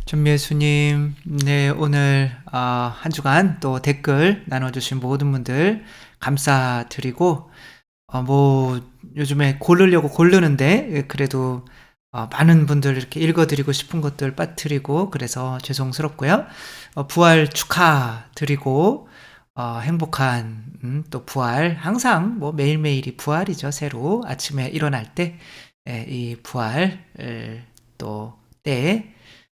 전미애수님, 네, 오늘, 한 주간 또 댓글 나눠주신 모든 분들 감사드리고, 요즘에 고르려고 고르는데, 그래도, 많은 분들 이렇게 읽어드리고 싶은 것들 빠뜨리고, 그래서 죄송스럽고요. 부활 축하드리고, 행복한, 또 부활, 항상 뭐 매일매일이 부활이죠, 새로. 아침에 일어날 때, 이 부활, 또, 때,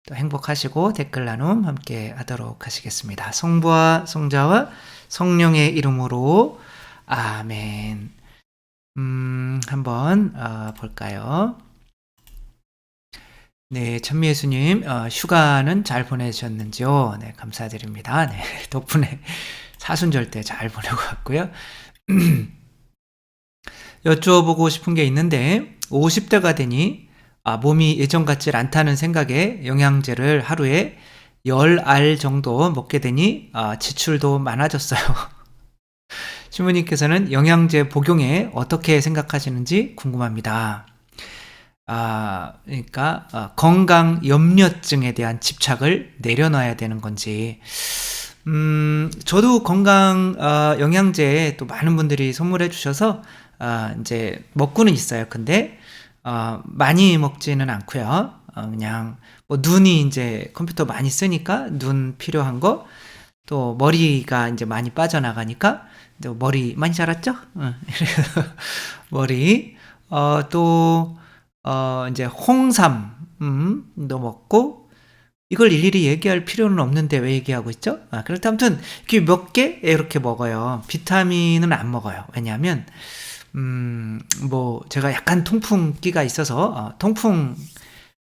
또 행복하시고 댓글 나눔 함께 하도록 하시겠습니다. 성부와 성자와 성령의 이름으로 아멘. 한번 볼까요? 네, 천미예수님, 휴가는 잘 보내셨는지요? 네, 감사드립니다. 네, 덕분에 사순절 때 잘 보내고 왔고요. 여쭤보고 싶은 게 있는데 50대가 되니 몸이 예전 같지 않다는 생각에 영양제를 하루에 10알 정도 먹게 되니 지출도 많아졌어요. 신부님께서는 영양제 복용에 어떻게 생각하시는지 궁금합니다. 그러니까 건강 염려증에 대한 집착을 내려놔야 되는 건지. 저도 건강 영양제 또 많은 분들이 선물해 주셔서 이제 먹고는 있어요. 근데 많이 먹지는 않고요. 그냥 뭐 눈이 이제 컴퓨터 많이 쓰니까 눈 필요한 거, 또 머리가 이제 많이 빠져나가니까 또 머리 많이 자랐죠? 그래서 머리 또 이제 홍삼 도 먹고, 이걸 일일이 얘기할 필요는 없는데 왜 얘기하고 있죠? 그렇다 아무튼 이렇게 몇 개 이렇게 먹어요. 비타민은 안 먹어요. 왜냐하면 뭐 제가 약간 통풍기가 있어서 통풍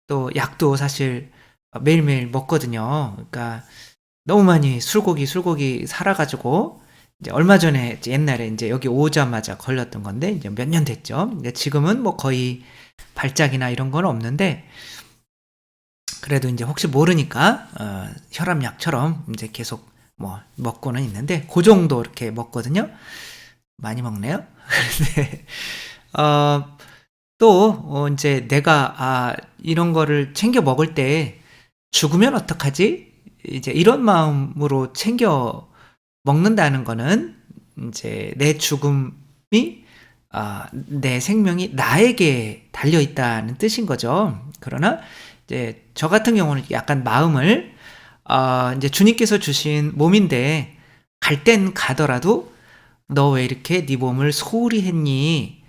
또 약도 사실 매일매일 먹거든요. 그러니까 너무 많이 술고기 살아가지고 이제 얼마 전에 옛날에 이제 여기 오자마자 걸렸던 건데 이제 몇 년 됐죠. 근데 지금은 뭐 거의 발작이나 이런 건 없는데, 그래도 이제 혹시 모르니까 혈압약처럼 이제 계속 뭐 먹고는 있는데 그 정도 이렇게 먹거든요. 많이 먹네요. 근데 또 이제 내가 이런 거를 챙겨 먹을 때 죽으면 어떡하지? 이제 이런 마음으로 챙겨 먹는다는 거는 이제 내 죽음이 내 생명이 나에게 달려 있다는 뜻인 거죠. 그러나 이제 저 같은 경우는 약간 마음을 이제 주님께서 주신 몸인데 갈 땐 가더라도 너 왜 이렇게 네 몸을 소홀히 했니?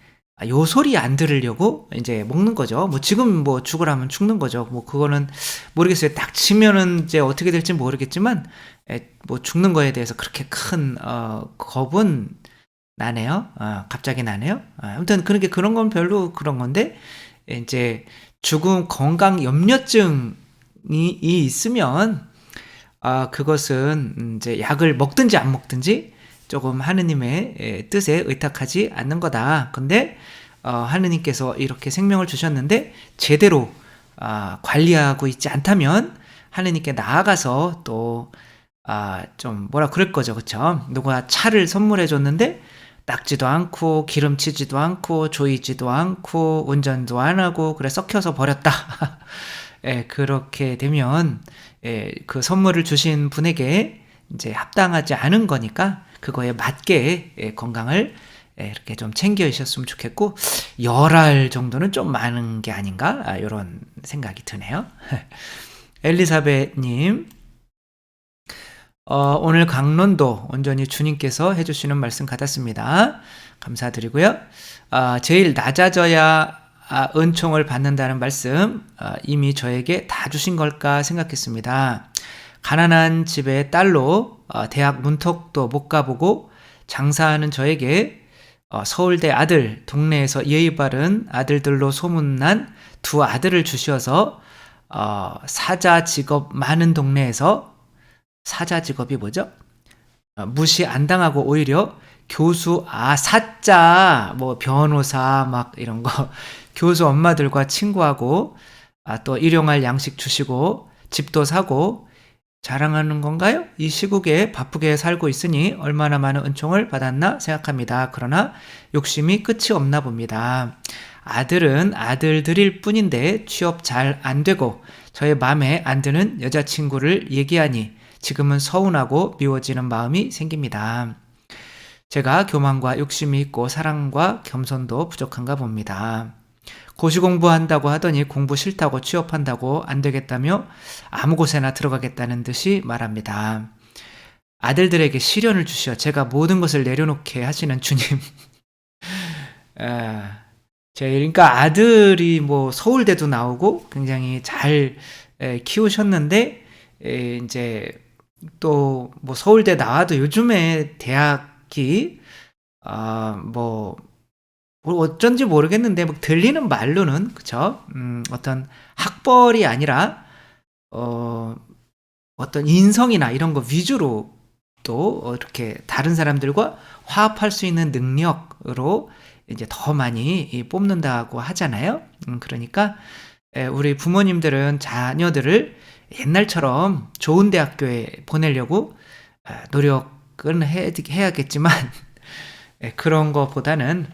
요 소리 안 들으려고 이제 먹는 거죠. 뭐 지금 뭐 죽으라면 죽는 거죠. 뭐 그거는 모르겠어요. 딱 치면은 이제 어떻게 될지 모르겠지만 뭐 죽는 거에 대해서 그렇게 큰 겁은 나네요. 갑자기 나네요. 아무튼 그런 건 별로 그런 건데, 이제 죽음 건강 염려증이 있으면 그것은 이제 약을 먹든지 안 먹든지 조금 하느님의 뜻에 의탁하지 않는 거다. 근데 하느님께서 이렇게 생명을 주셨는데 제대로 관리하고 있지 않다면 하느님께 나아가서 또 좀 뭐라 그럴 거죠. 그쵸? 누가 차를 선물해 줬는데 닦지도 않고 기름치지도 않고 조이지도 않고 운전도 안 하고 그래 썩혀서 버렸다. 그렇게 되면 그 선물을 주신 분에게 이제 합당하지 않은 거니까 그거에 맞게 건강을 이렇게 좀 챙겨 주셨으면 좋겠고, 10알 정도는 좀 많은 게 아닌가, 이런 생각이 드네요. 엘리사벳님, 오늘 강론도 온전히 주님께서 해주시는 말씀 같았습니다. 감사드리고요. 제일 낮아져야 은총을 받는다는 말씀 이미 저에게 다 주신 걸까 생각했습니다. 가난한 집의 딸로 대학 문턱도 못 가보고 장사하는 저에게 서울대 아들, 동네에서 예의 바른 아들들로 소문난 두 아들을 주셔서 사자 직업 많은 동네에서, 사자 직업이 뭐죠? 무시 안 당하고 오히려 교수, 사자, 뭐 변호사 막 이런 거 교수 엄마들과 친구하고 또 일용할 양식 주시고 집도 사고 자랑하는 건가요? 이 시국에 바쁘게 살고 있으니 얼마나 많은 은총을 받았나 생각합니다. 그러나 욕심이 끝이 없나 봅니다. 아들은 아들들일 뿐인데 취업 잘 안 되고 저의 맘에 안 드는 여자친구를 얘기하니 지금은 서운하고 미워지는 마음이 생깁니다. 제가 교만과 욕심이 있고 사랑과 겸손도 부족한가 봅니다. 고시 공부한다고 하더니 공부 싫다고 취업한다고 안 되겠다며 아무 곳에나 들어가겠다는 듯이 말합니다. 아들들에게 시련을 주시어 제가 모든 것을 내려놓게 하시는 주님. 아, 그러니까 아들이 뭐 서울대도 나오고 굉장히 잘 키우셨는데 이제 또 뭐 서울대 나와도 요즘에 대학이 뭐 어쩐지 모르겠는데 뭐 들리는 말로는 그쵸? 어떤 학벌이 아니라 어떤 인성이나 이런 거 위주로 또 이렇게 다른 사람들과 화합할 수 있는 능력으로 이제 더 많이 뽑는다고 하잖아요. 그러니까 우리 부모님들은 자녀들을 옛날처럼 좋은 대학교에 보내려고 노력은 해야겠지만 그런 거보다는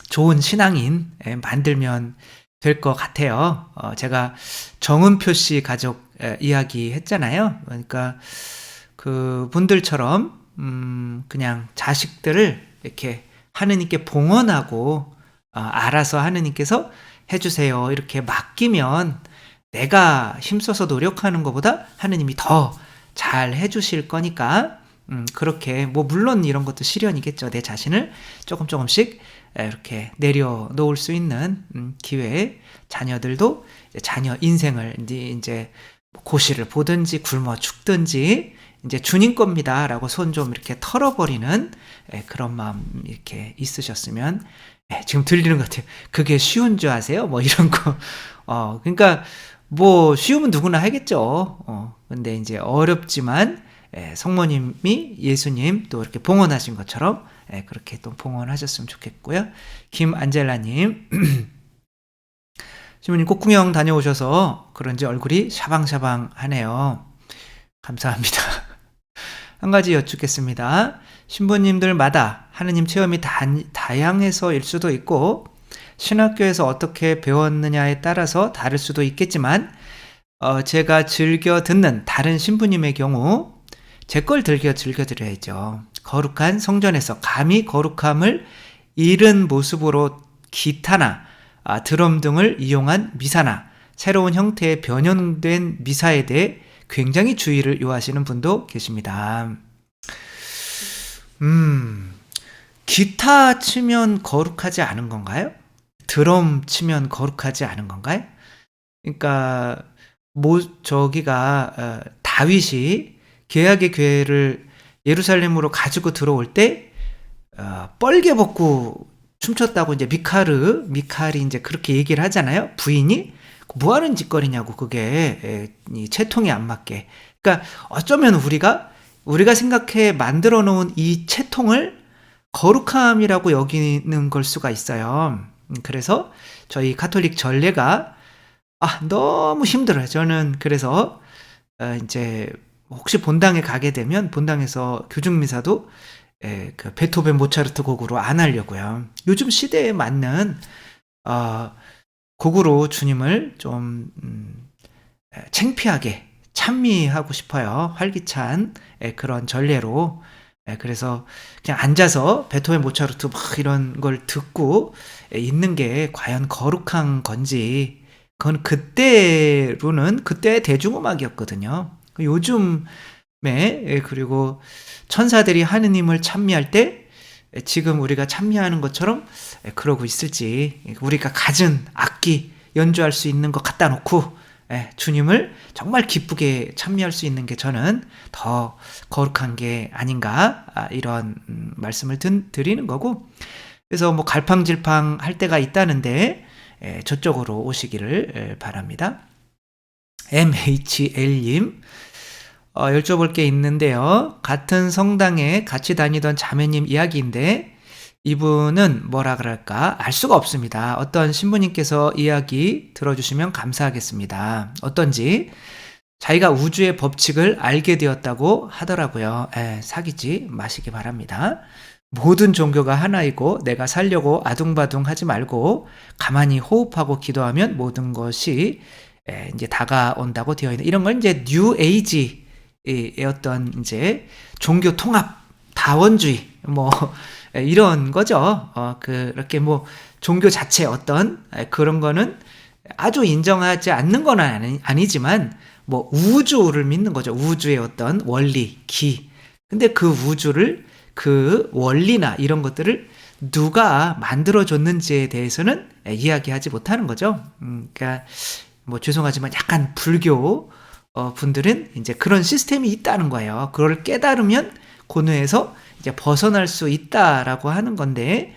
좋은 신앙인 만들면 될 것 같아요. 제가 정은표 씨 가족 이야기 했잖아요. 그러니까 그분들처럼 그냥 자식들을 이렇게 하느님께 봉헌하고 알아서 하느님께서 해주세요 이렇게 맡기면 내가 힘써서 노력하는 것보다 하느님이 더 잘 해주실 거니까 그렇게 뭐 물론 이런 것도 시련이겠죠. 내 자신을 조금씩 이렇게 내려놓을 수 있는 기회에 자녀들도 자녀 인생을 이제 고시를 보든지 굶어 죽든지 이제 주님 겁니다라고 손 좀 이렇게 털어버리는 그런 마음 이렇게 있으셨으면 지금 들리는 것 같아요. 그게 쉬운 줄 아세요? 뭐 이런 거. 그러니까 뭐 쉬우면 누구나 하겠죠. 근데 이제 어렵지만 성모님이 예수님 또 이렇게 봉헌하신 것처럼 그렇게 또 봉헌하셨으면 좋겠고요. 김안젤라님, 신부님 꽃구경 다녀오셔서 그런지 얼굴이 샤방샤방하네요. 감사합니다. 한 가지 여쭙겠습니다. 신부님들마다 하느님 체험이 다양해서일 수도 있고 신학교에서 어떻게 배웠느냐에 따라서 다를 수도 있겠지만 제가 즐겨 듣는 다른 신부님의 경우 제 걸 즐겨드려야죠. 거룩한 성전에서 감히 거룩함을 잃은 모습으로 기타나 드럼 등을 이용한 미사나 새로운 형태의 변형된 미사에 대해 굉장히 주의를 요하시는 분도 계십니다. 기타 치면 거룩하지 않은 건가요? 드럼 치면 거룩하지 않은 건가요? 그러니까 다윗이 계약의 궤를 예루살렘으로 가지고 들어올 때 뻘개 벗고 춤췄다고 이제 미칼이 이제 그렇게 얘기를 하잖아요. 부인이 뭐 하는 짓거리냐고 그게 이 채통이 안 맞게. 그러니까 어쩌면 우리가 생각해 만들어 놓은 이 채통을 거룩함이라고 여기는 걸 수가 있어요. 그래서 저희 가톨릭 전례가 너무 힘들어요. 저는 그래서 이제 혹시 본당에 가게 되면 본당에서 교중미사도 그 베토벤 모차르트 곡으로 안 하려고요. 요즘 시대에 맞는 곡으로 주님을 좀 창피하게 찬미하고 싶어요. 활기찬 그런 전례로. 그래서 그냥 앉아서 베토벤 모차르트 막 이런 걸 듣고 있는 게 과연 거룩한 건지 그건 그때의 대중음악이었거든요. 요즘에 그리고 천사들이 하느님을 찬미할 때 지금 우리가 찬미하는 것처럼 그러고 있을지 우리가 갖은 악기 연주할 수 있는 거 갖다 놓고 주님을 정말 기쁘게 찬미할 수 있는 게 저는 더 거룩한 게 아닌가 이런 말씀을 드리는 거고 그래서 뭐 갈팡질팡 할 때가 있다는데 저쪽으로 오시기를 바랍니다. MHL님 여쭤볼 게 있는데요. 같은 성당에 같이 다니던 자매님 이야기인데 이분은 뭐라 그럴까 알 수가 없습니다. 어떤 신부님께서 이야기 들어주시면 감사하겠습니다. 어떤지 자기가 우주의 법칙을 알게 되었다고 하더라고요. 사귀지 마시기 바랍니다. 모든 종교가 하나이고 내가 살려고 아둥바둥 하지 말고 가만히 호흡하고 기도하면 모든 것이 이제 다가온다고 되어 있는, 이런 걸 이제 뉴 에이지의 어떤 이제 종교 통합 다원주의 뭐 이런 거죠. 그렇게 뭐 종교 자체 어떤 그런 거는 아주 인정하지 않는 건 아니지만 뭐 우주를 믿는 거죠. 우주의 어떤 원리, 기. 근데 그 우주를, 그 원리나 이런 것들을 누가 만들어줬는지에 대해서는 이야기하지 못하는 거죠. 그러니까 뭐 죄송하지만 약간 불교 분들은 이제 그런 시스템이 있다는 거예요. 그걸 깨달으면 고뇌에서 이제 벗어날 수 있다라고 하는 건데,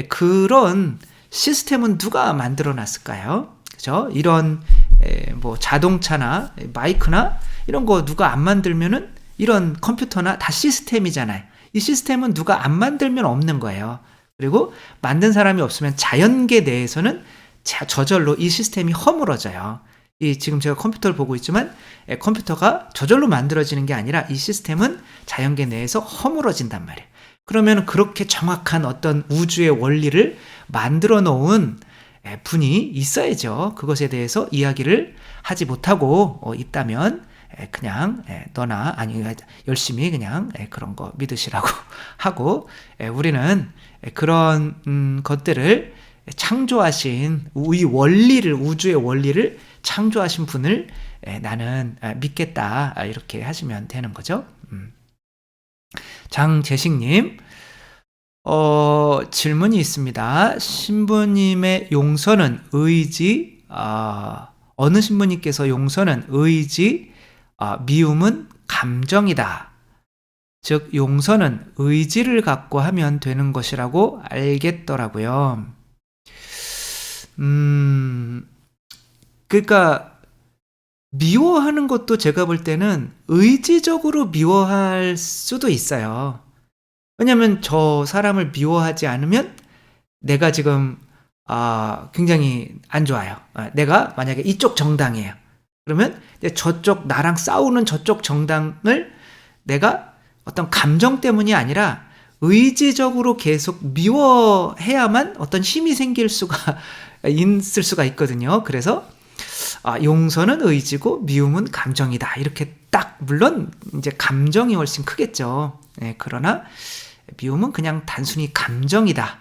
그런 시스템은 누가 만들어 놨을까요? 그죠? 이런 뭐 자동차나 마이크나 이런 거 누가 안 만들면은, 이런 컴퓨터나 다 시스템이잖아요. 이 시스템은 누가 안 만들면 없는 거예요. 그리고 만든 사람이 없으면 자연계 내에서는 저절로 이 시스템이 허물어져요. 지금 제가 컴퓨터를 보고 있지만 컴퓨터가 저절로 만들어지는 게 아니라 이 시스템은 자연계 내에서 허물어진단 말이에요. 그러면 그렇게 정확한 어떤 우주의 원리를 만들어 놓은 분이 있어야죠. 그것에 대해서 이야기를 하지 못하고 있다면 그냥 너나 아니 열심히 그냥 그런 거 믿으시라고 하고, 우리는 그런 것들을 창조하신 이 원리를, 우주의 원리를 창조하신 분을 나는 믿겠다, 이렇게 하시면 되는 거죠. 장재식님, 질문이 있습니다. 신부님의 용서는 의지, 어느 신부님께서 용서는 의지, 미움은 감정이다. 즉 용서는 의지를 갖고 하면 되는 것이라고 알겠더라고요. 그러니까 미워하는 것도 제가 볼 때는 의지적으로 미워할 수도 있어요. 왜냐면 저 사람을 미워하지 않으면 내가 지금 굉장히 안 좋아요. 내가 만약에 이쪽 정당이에요. 그러면 저쪽 나랑 싸우는 저쪽 정당을 내가 어떤 감정 때문이 아니라 의지적으로 계속 미워해야만 어떤 힘이 생길 수가 있을 수가 있거든요. 그래서 용서는 의지고 미움은 감정이다. 이렇게 딱, 물론 이제 감정이 훨씬 크겠죠. 그러나 미움은 그냥 단순히 감정이다.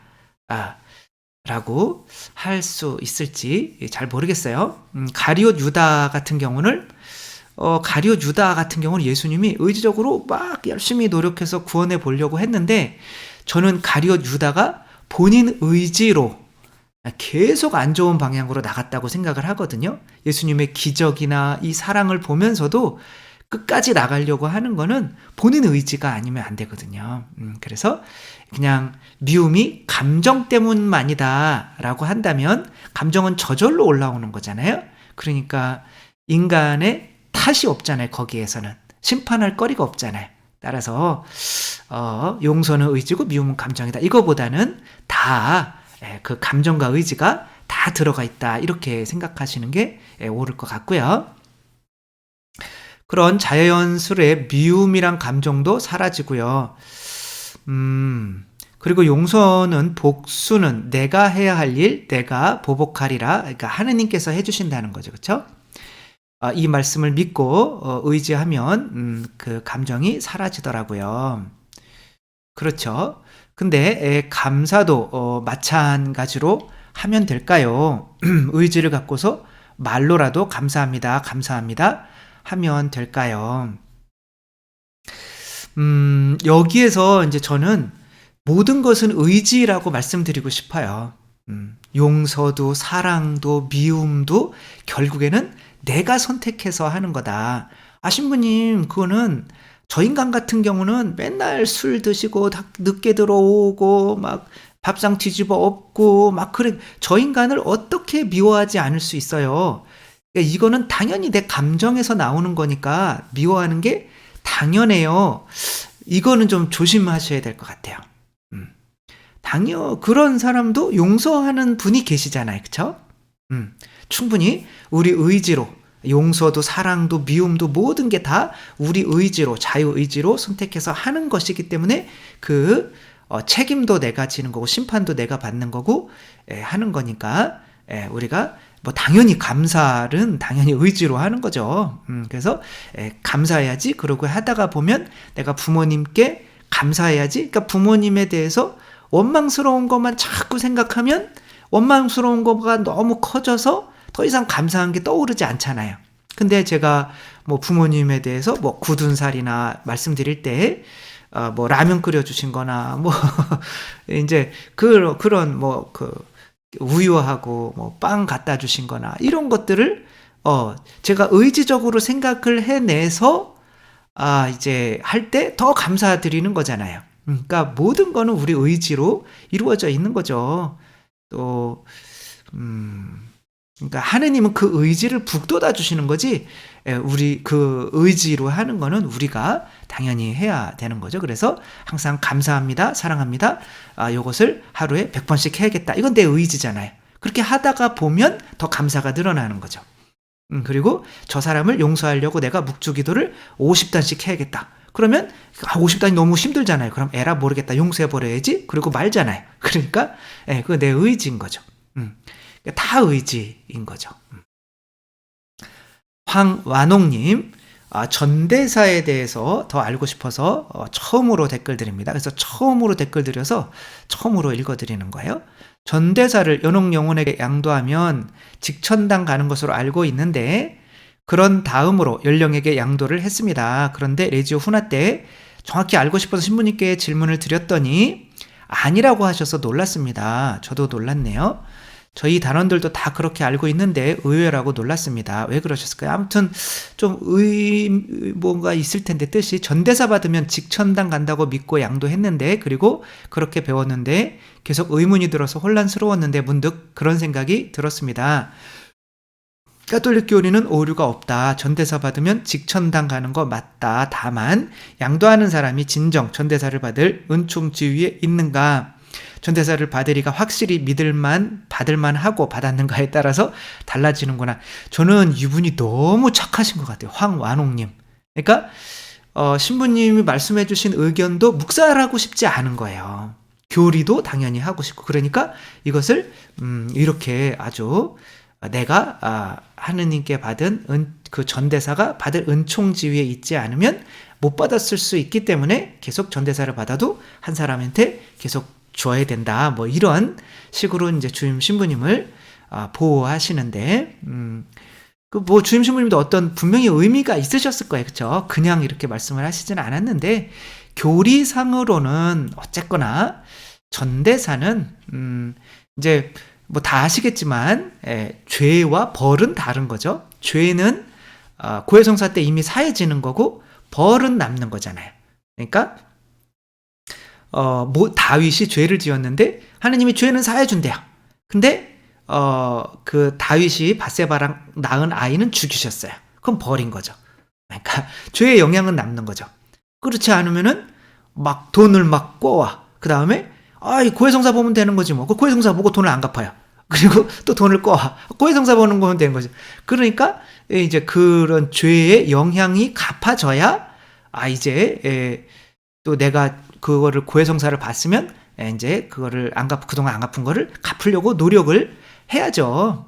라고 할 수 있을지 잘 모르겠어요. 가룟 유다 같은 경우는 예수님이 의지적으로 막 열심히 노력해서 구원해 보려고 했는데, 저는 가룟 유다가 본인 의지로 계속 안 좋은 방향으로 나갔다고 생각을 하거든요. 예수님의 기적이나 이 사랑을 보면서도 끝까지 나가려고 하는 거는 본인 의지가 아니면 안 되거든요. 그래서 그냥 미움이 감정 때문만이다 라고 한다면, 감정은 저절로 올라오는 거잖아요. 그러니까 인간의 탓이 없잖아요. 거기에서는 심판할 거리가 없잖아요. 따라서 용서는 의지고 미움은 감정이다. 이거보다는 다 그 감정과 의지가 다 들어가 있다, 이렇게 생각하시는 게 옳을 것 같고요. 그런 자연스레 미움이란 감정도 사라지고요. 그리고 용서는, 복수는 내가 해야 할 일, 내가 보복하리라. 그러니까 하느님께서 해주신다는 거죠. 그렇죠? 이 말씀을 믿고 의지하면 그 감정이 사라지더라고요. 그렇죠? 근데 감사도 마찬가지로 하면 될까요? 의지를 갖고서 말로라도 감사합니다, 감사합니다 하면 될까요? 여기에서 이제 저는 모든 것은 의지라고 말씀드리고 싶어요. 용서도 사랑도 미움도 결국에는 내가 선택해서 하는 거다. 신부님, 그거는 저 인간 같은 경우는 맨날 술 드시고 늦게 들어오고 막 밥상 뒤집어 엎고 막 그래, 저 인간을 어떻게 미워하지 않을 수 있어요? 그러니까 이거는 당연히 내 감정에서 나오는 거니까 미워하는 게 당연해요. 이거는 좀 조심하셔야 될 것 같아요. 그런 사람도 용서하는 분이 계시잖아요. 그쵸? 충분히 우리 의지로, 용서도 사랑도 미움도 모든 게 다 우리 의지로, 자유의지로 선택해서 하는 것이기 때문에 그 책임도 내가 지는 거고 심판도 내가 받는 거고 하는 거니까 우리가 뭐 당연히 감사는 당연히 의지로 하는 거죠. 그래서 감사해야지. 그러고 하다가 보면 내가 부모님께 감사해야지. 그러니까 부모님에 대해서 원망스러운 것만 자꾸 생각하면 원망스러운 거가 너무 커져서 더 이상 감사한 게 떠오르지 않잖아요. 근데 제가 뭐 부모님에 대해서 뭐 굳은 살이나 말씀드릴 때 뭐 라면 끓여주신 거나 뭐 이제 그런 뭐 우유하고 뭐 빵 갖다 주신 거나 이런 것들을 제가 의지적으로 생각을 해내서 이제 할 때 더 감사드리는 거잖아요. 그러니까 모든 거는 우리 의지로 이루어져 있는 거죠. 또 그러니까 하느님은 그 의지를 북돋아 주시는 거지, 우리 그 의지로 하는 거는 우리가 당연히 해야 되는 거죠. 그래서 항상 감사합니다, 사랑합니다, 요것을 하루에 100번씩 해야겠다. 이건 내 의지잖아요. 그렇게 하다가 보면 더 감사가 늘어나는 거죠. 그리고 저 사람을 용서하려고 내가 묵주기도를 50단씩 해야겠다. 그러면 50단이 너무 힘들잖아요. 그럼 에라 모르겠다, 용서해버려야지. 그리고 말잖아요. 그러니까 그거 내 의지인 거죠. 다 의지인 거죠. 황완옥님, 전대사에 대해서 더 알고 싶어서 처음으로 댓글 드립니다. 그래서 처음으로 댓글 드려서 처음으로 읽어드리는 거예요. 전대사를 연옥영혼에게 양도하면 직천당 가는 것으로 알고 있는데 그런 다음으로 연령에게 양도를 했습니다. 그런데 레지오 훈화 때 정확히 알고 싶어서 신부님께 질문을 드렸더니 아니라고 하셔서 놀랐습니다. 저도 놀랐네요. 저희 단원들도 다 그렇게 알고 있는데 의외라고 놀랐습니다. 왜 그러셨을까요? 아무튼 좀 뭔가 있을 텐데, 뜻이 전대사 받으면 직천당 간다고 믿고 양도했는데, 그리고 그렇게 배웠는데 계속 의문이 들어서 혼란스러웠는데 문득 그런 생각이 들었습니다. 가톨릭 교리는 오류가 없다. 전대사 받으면 직천당 가는 거 맞다. 다만 양도하는 사람이 진정 전대사를 받을 은총 지위에 있는가, 전대사를 받으리가 확실히 받을만 하고 받았는가에 따라서 달라지는구나. 저는 이분이 너무 착하신 것 같아요. 황완옥님. 그러니까 신부님이 말씀해 주신 의견도 묵살하고 싶지 않은 거예요. 교리도 당연히 하고 싶고, 그러니까 이것을 이렇게 아주 내가 하느님께 받은 그 전대사가 받을 은총 지위에 있지 않으면 못 받았을 수 있기 때문에 계속 전대사를 받아도 한 사람한테 계속 줘야 된다. 뭐 이런 식으로 이제 주임 신부님을 보호하시는데, 뭐 주임 신부님도 어떤 분명히 의미가 있으셨을 거예요. 그렇죠? 그냥 이렇게 말씀을 하시지는 않았는데, 교리상으로는 어쨌거나 전대사는 이제 뭐 다 아시겠지만 죄와 벌은 다른 거죠. 죄는 고해성사 때 이미 사해지는 거고 벌은 남는 거잖아요. 그러니까 다윗이 죄를 지었는데 하느님이 죄는 사해준대요. 근데 그 다윗이 밧세바랑 낳은 아이는 죽이셨어요. 그럼 벌인 거죠. 그러니까 죄의 영향은 남는 거죠. 그렇지 않으면은 막 돈을 막 꿔와. 그 다음에 고해성사 보면 되는 거지 뭐. 그 고해성사 보고 돈을 안 갚아요. 그리고 또 돈을 꿔와. 고해성사 보는 거면 되는 거죠. 그러니까 이제 그런 죄의 영향이 갚아져야 이제 또 내가 그거를 고해성사를 봤으면 이제 그거를 그동안 안 갚은 거를 갚으려고 노력을 해야죠.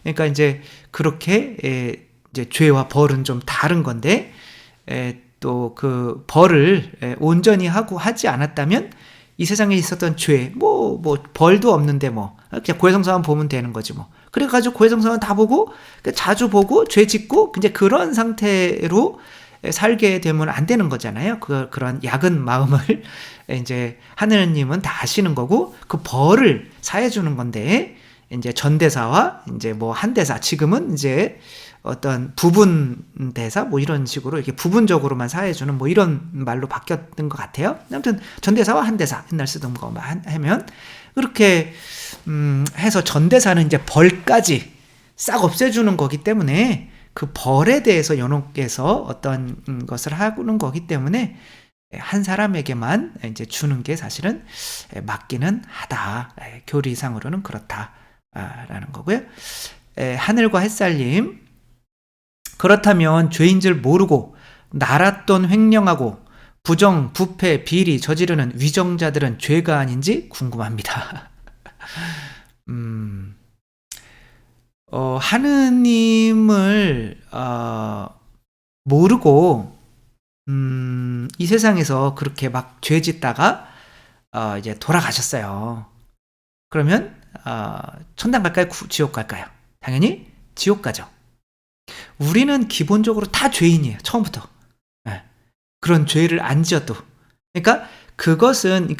그러니까 이제 그렇게 이제 죄와 벌은 좀 다른 건데, 또 그 벌을 온전히 하지 않았다면 이 세상에 있었던 죄, 뭐 벌도 없는데 뭐 그냥 고해성사만 보면 되는 거지 뭐. 그래가지고 고해성사만 다 보고 자주 보고 죄 짓고 이제 그런 상태로 살게 되면 안 되는 거잖아요. 그런 약은 마음을 이제 하느님은 다 아시는 거고, 그 벌을 사해주는 건데, 이제 전대사와 이제 뭐 한대사, 지금은 이제 어떤 부분 대사 뭐 이런 식으로 이렇게 부분적으로만 사해주는 뭐 이런 말로 바뀌었던 것 같아요. 아무튼 전대사와 한대사, 옛날 쓰던 거 하면 그렇게 해서 전대사는 이제 벌까지 싹 없애주는 거기 때문에 그 벌에 대해서 연옥께서 어떤 것을 하는 거기 때문에 한 사람에게만 이제 주는 게 사실은 맞기는 하다. 교리상으로는 그렇다라는 거고요. 하늘과 햇살님, 그렇다면 죄인 줄 모르고 날았던 횡령하고 부정, 부패, 비리 저지르는 위정자들은 죄가 아닌지 궁금합니다. 하느님을 모르고 이 세상에서 그렇게 막 죄 짓다가 이제 돌아가셨어요. 그러면 천당 갈까요? 지옥 갈까요? 당연히 지옥 가죠. 우리는 기본적으로 다 죄인이에요. 처음부터. 네. 그런 죄를 안 지어도. 그러니까 그것은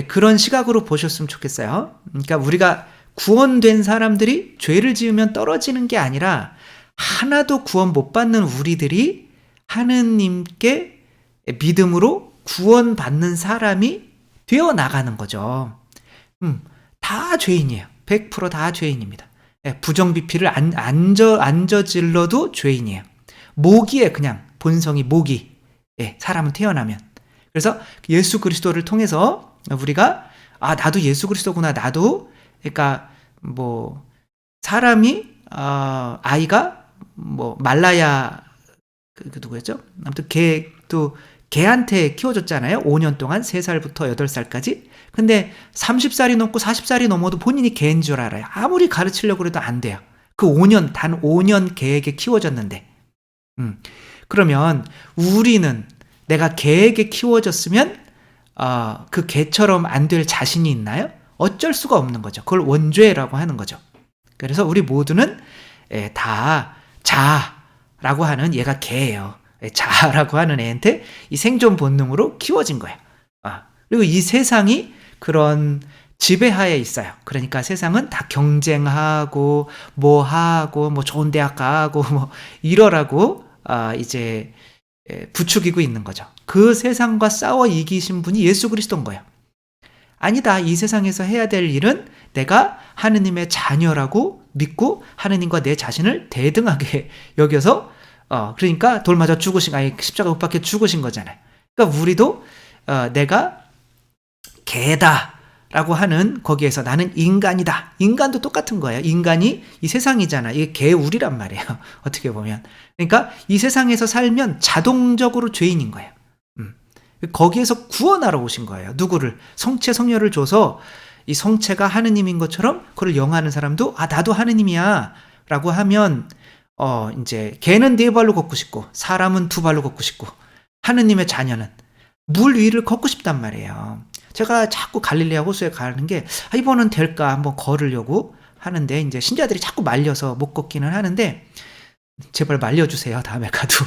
그런 시각으로 보셨으면 좋겠어요. 그러니까 우리가 구원된 사람들이 죄를 지으면 떨어지는 게 아니라 하나도 구원 못 받는 우리들이 하느님께 믿음으로 구원받는 사람이 되어 나가는 거죠. 다 죄인이에요. 100%다 죄인입니다. 부정비피를 안 저질러도 죄인이에요. 모기에 그냥 본성이 모기. 사람은 태어나면. 그래서 예수 그리스도를 통해서 우리가 나도 예수 그리스도구나. 나도 그러니까 뭐 사람이 아이가 뭐 말라야 그 누구였죠? 아무튼 개한테 키워줬잖아요. 5년 동안 3살부터 8살까지. 근데 30살이 넘고 40살이 넘어도 본인이 개인 줄 알아요. 아무리 가르치려고 해도 안 돼요. 그 5년, 단 5년 개에게 키워졌는데. 그러면 우리는 내가 개에게 키워졌으면 그 개처럼 안 될 자신이 있나요? 어쩔 수가 없는 거죠. 그걸 원죄라고 하는 거죠. 그래서 우리 모두는 다 자라고 하는 얘가 개예요. 자라고 하는 애한테 이 생존 본능으로 키워진 거예요. 그리고 이 세상이 그런 지배하에 있어요. 그러니까 세상은 다 경쟁하고 뭐 좋은 대학 가고 뭐 이러라고 이제 부추기고 있는 거죠. 그 세상과 싸워 이기신 분이 예수 그리스도인 거예요. 아니다. 이 세상에서 해야 될 일은 내가 하느님의 자녀라고 믿고 하느님과 내 자신을 대등하게 여겨서 그러니까 돌 맞아 십자가 못 박혀 죽으신 거잖아요. 그러니까 우리도 내가 개다라고 하는 거기에서 나는 인간이다. 인간도 똑같은 거예요. 인간이 이 세상이잖아. 이게 개울이란 말이에요. 어떻게 보면. 그러니까 이 세상에서 살면 자동적으로 죄인인 거예요. 거기에서 구원하러 오신 거예요. 누구를? 성체 성녀를 줘서 이 성체가 하느님인 것처럼 그걸 영하는 사람도 나도 하느님이야 라고 하면 이제 개는 4발로 걷고 싶고 사람은 2발로 걷고 싶고 하느님의 자녀는 물 위를 걷고 싶단 말이에요. 제가 자꾸 갈릴레아 호수에 가는 게 이번은 될까 한번 걸으려고 하는데 이제 신자들이 자꾸 말려서 못 걷기는 하는데 제발 말려주세요. 다음에 가도.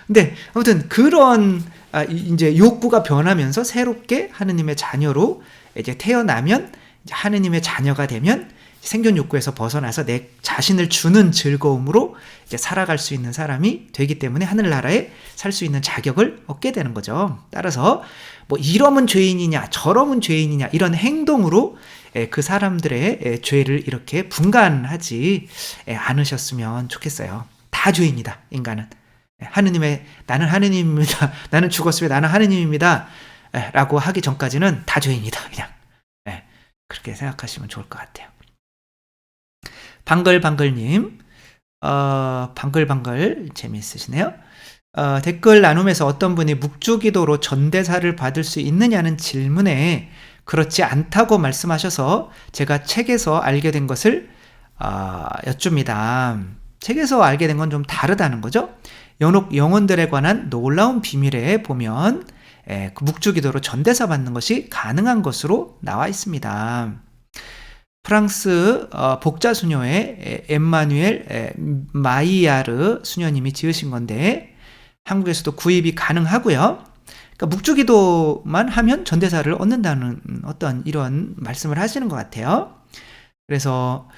근데 아무튼 그런 이제 욕구가 변하면서 새롭게 하느님의 자녀로 이제 태어나면 이제 하느님의 자녀가 되면 생존 욕구에서 벗어나서 내 자신을 주는 즐거움으로 이제 살아갈 수 있는 사람이 되기 때문에 하늘나라에 살 수 있는 자격을 얻게 되는 거죠. 따라서 뭐 이러면 죄인이냐 저러면 죄인이냐 이런 행동으로 그 사람들의 죄를 이렇게 분간하지 않으셨으면 좋겠어요. 다 죄인이다. 인간은. 나는 하느님입니다. 나는 죽었으면 나는 하느님입니다. 라고 하기 전까지는 다 죄인이다. 그냥 그렇게 생각하시면 좋을 것 같아요. 방글방글님, 방글방글 재미있으시네요. 댓글 나눔에서 어떤 분이 묵주기도로 전대사를 받을 수 있느냐는 질문에 그렇지 않다고 말씀하셔서 제가 책에서 알게 된 것을 여쭙니다. 책에서 알게 된 건 좀 다르다는 거죠. 연옥 영혼들에 관한 놀라운 비밀에 보면 그 묵주기도로 전대사 받는 것이 가능한 것으로 나와 있습니다. 프랑스 복자 수녀의 엠마누엘 마이야르 수녀님이 지으신 건데 한국에서도 구입이 가능하고요. 그러니까 묵주기도만 하면 전대사를 얻는다는 어떤 이런 말씀을 하시는 것 같아요. 그래서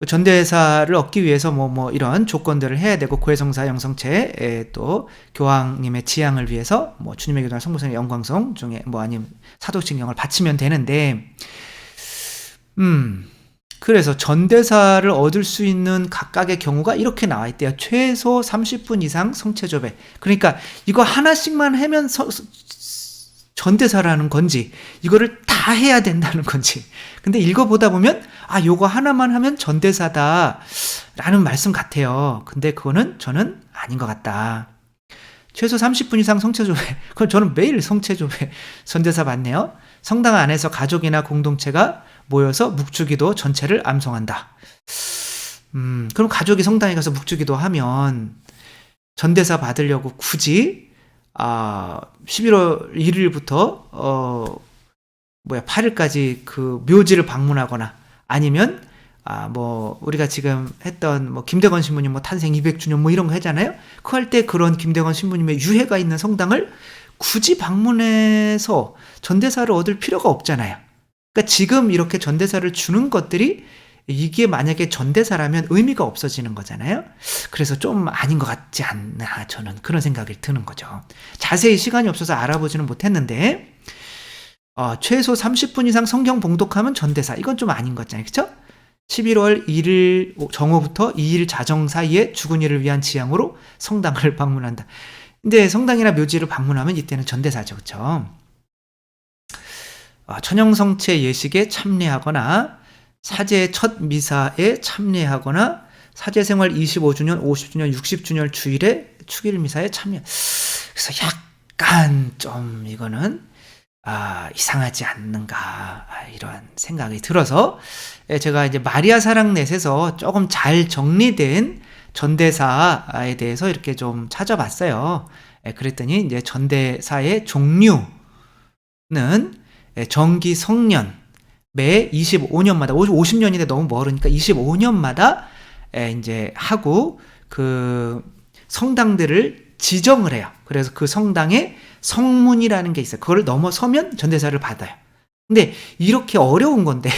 전대사를 얻기 위해서 뭐 이런 조건들을 해야 되고 고해성사 영성체 또 교황님의 지향을 위해서 뭐 주님의 교단 성모성의 영광성 중에 뭐 아니면 사도신경을 바치면 되는데 그래서 전대사를 얻을 수 있는 각각의 경우가 이렇게 나와 있대요. 최소 30분 이상 성체조배. 그러니까 이거 하나씩만 하면 전대사라는 건지 이거를 다 해야 된다는 건지. 근데 읽어보다 보면 요거 하나만 하면 전대사다 라는 말씀 같아요. 근데 그거는 저는 아닌 것 같다. 최소 30분 이상 성체조회. 그럼 저는 매일 성체조회 전대사 받네요. 성당 안에서 가족이나 공동체가 모여서 묵주기도 전체를 암송한다. 그럼 가족이 성당에 가서 묵주기도 하면 전대사 받으려고 굳이 11월 1일부터 8일까지 그 묘지를 방문하거나 아니면 우리가 지금 했던 김대건 신부님 탄생 200주년 이런 거 하잖아요. 그 할 때 그런 김대건 신부님의 유해가 있는 성당을 굳이 방문해서 전대사를 얻을 필요가 없잖아요. 그러니까 지금 이렇게 전대사를 주는 것들이 이게 만약에 전대사라면 의미가 없어지는 거잖아요. 그래서 좀 아닌 것 같지 않나, 저는 그런 생각이 드는 거죠. 자세히 시간이 없어서 알아보지는 못했는데 최소 30분 이상 성경 봉독하면 전대사, 이건 좀 아닌 거잖아요. 그렇죠? 11월 1일 정오부터 2일 자정 사이에 죽은 이를 위한 지향으로 성당을 방문한다. 근데 성당이나 묘지를 방문하면 이때는 전대사죠. 그렇죠? 천영성체 예식에 참례하거나 사제 첫 미사에 참례하거나 사제생활 25주년, 50주년, 60주년 주일에 축일 미사에 참여. 그래서 약간 좀 이거는 이상하지 않는가, 이런 생각이 들어서 제가 이제 마리아 사랑넷에서 조금 잘 정리된 전대사에 대해서 이렇게 좀 찾아봤어요. 그랬더니 이제 전대사의 종류는 정기 성년 매 25년마다 50년인데 너무 멀으니까 25년마다 이제 하고 그 성당들을 지정을 해요. 그래서 그 성당에 성문이라는 게 있어요. 그걸 넘어서면 전대사를 받아요. 근데 이렇게 어려운 건데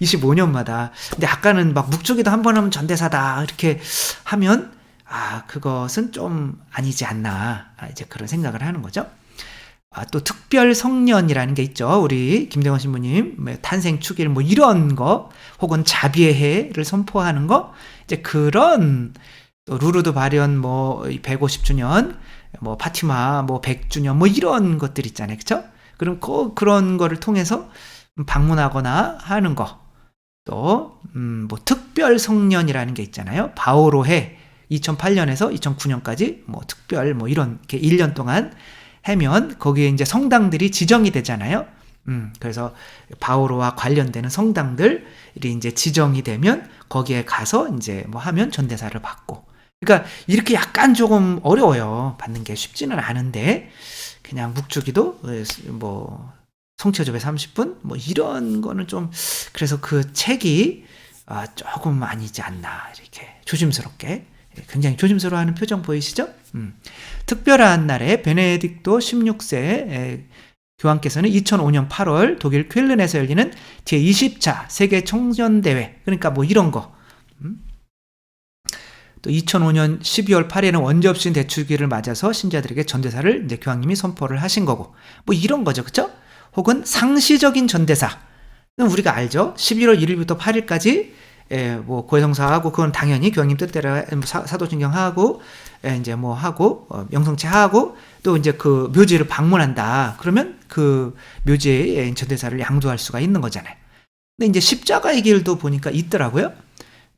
25년마다. 근데 아까는 묵주기도 한 번 하면 전대사다 이렇게 하면 그것은 좀 아니지 않나, 이제 그런 생각을 하는 거죠. 또 특별 성년이라는 게 있죠. 우리 김대건 신부님 탄생 축일 이런 거, 혹은 자비의 해를 선포하는 거, 이제 그런, 또 루르드 발현 150주년 파티마 100주년 이런 것들 있잖아요. 그렇죠? 그럼 그런 거를 통해서 방문하거나 하는 거. 또 특별 성년이라는 게 있잖아요. 바오로해 2008년에서 2009년까지 특별 이렇게 1년 동안 하면 거기에 이제 성당들이 지정이 되잖아요. 그래서 바오로와 관련되는 성당들이 이제 지정이 되면 거기에 가서 이제 하면 전대사를 받고. 그러니까 이렇게 약간 조금 어려워요. 받는 게 쉽지는 않은데, 그냥 묵주기도 성체조회 30분 이런 거는 좀, 그래서 그 책이 조금 아니지 않나, 이렇게 조심스럽게, 굉장히 조심스러워하는 표정 보이시죠? 특별한 날에 베네딕토 16세 교황께서는 2005년 8월 독일 쾰른에서 열리는 제20차 세계 청년대회, 그러니까 이런 거, 또 2005년 12월 8일에는 원죄없인 대축일을 맞아서 신자들에게 전대사를 이제 교황님이 선포를 하신 거고, 이런 거죠. 그쵸? 혹은 상시적인 전대사. 우리가 알죠? 11월 1일부터 8일까지 고해성사하고, 그건 당연히 교황님 뜻대로 사도신경하고, 이제 하고, 명성체하고, 또 이제 그 묘지를 방문한다. 그러면 그 묘지에 전대사를 양도할 수가 있는 거잖아요. 근데 이제 십자가의 길도 보니까 있더라고요.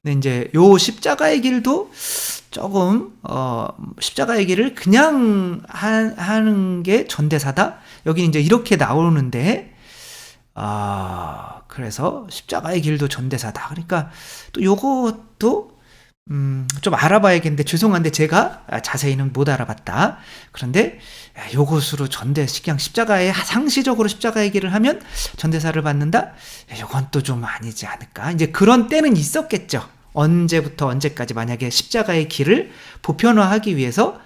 근데 이제 요 십자가의 길도 조금, 십자가의 길을 그냥 하는 게 전대사다? 여기 이제 이렇게 나오는데, 그래서 십자가의 길도 전대사다. 그러니까 또 요것도 좀 알아봐야겠는데, 죄송한데 제가 자세히는 못 알아봤다. 그런데 요것으로 그냥 십자가에 상시적으로 십자가의 길을 하면 전대사를 받는다? 요건 또 좀 아니지 않을까. 이제 그런 때는 있었겠죠. 언제부터 언제까지 만약에 십자가의 길을 보편화하기 위해서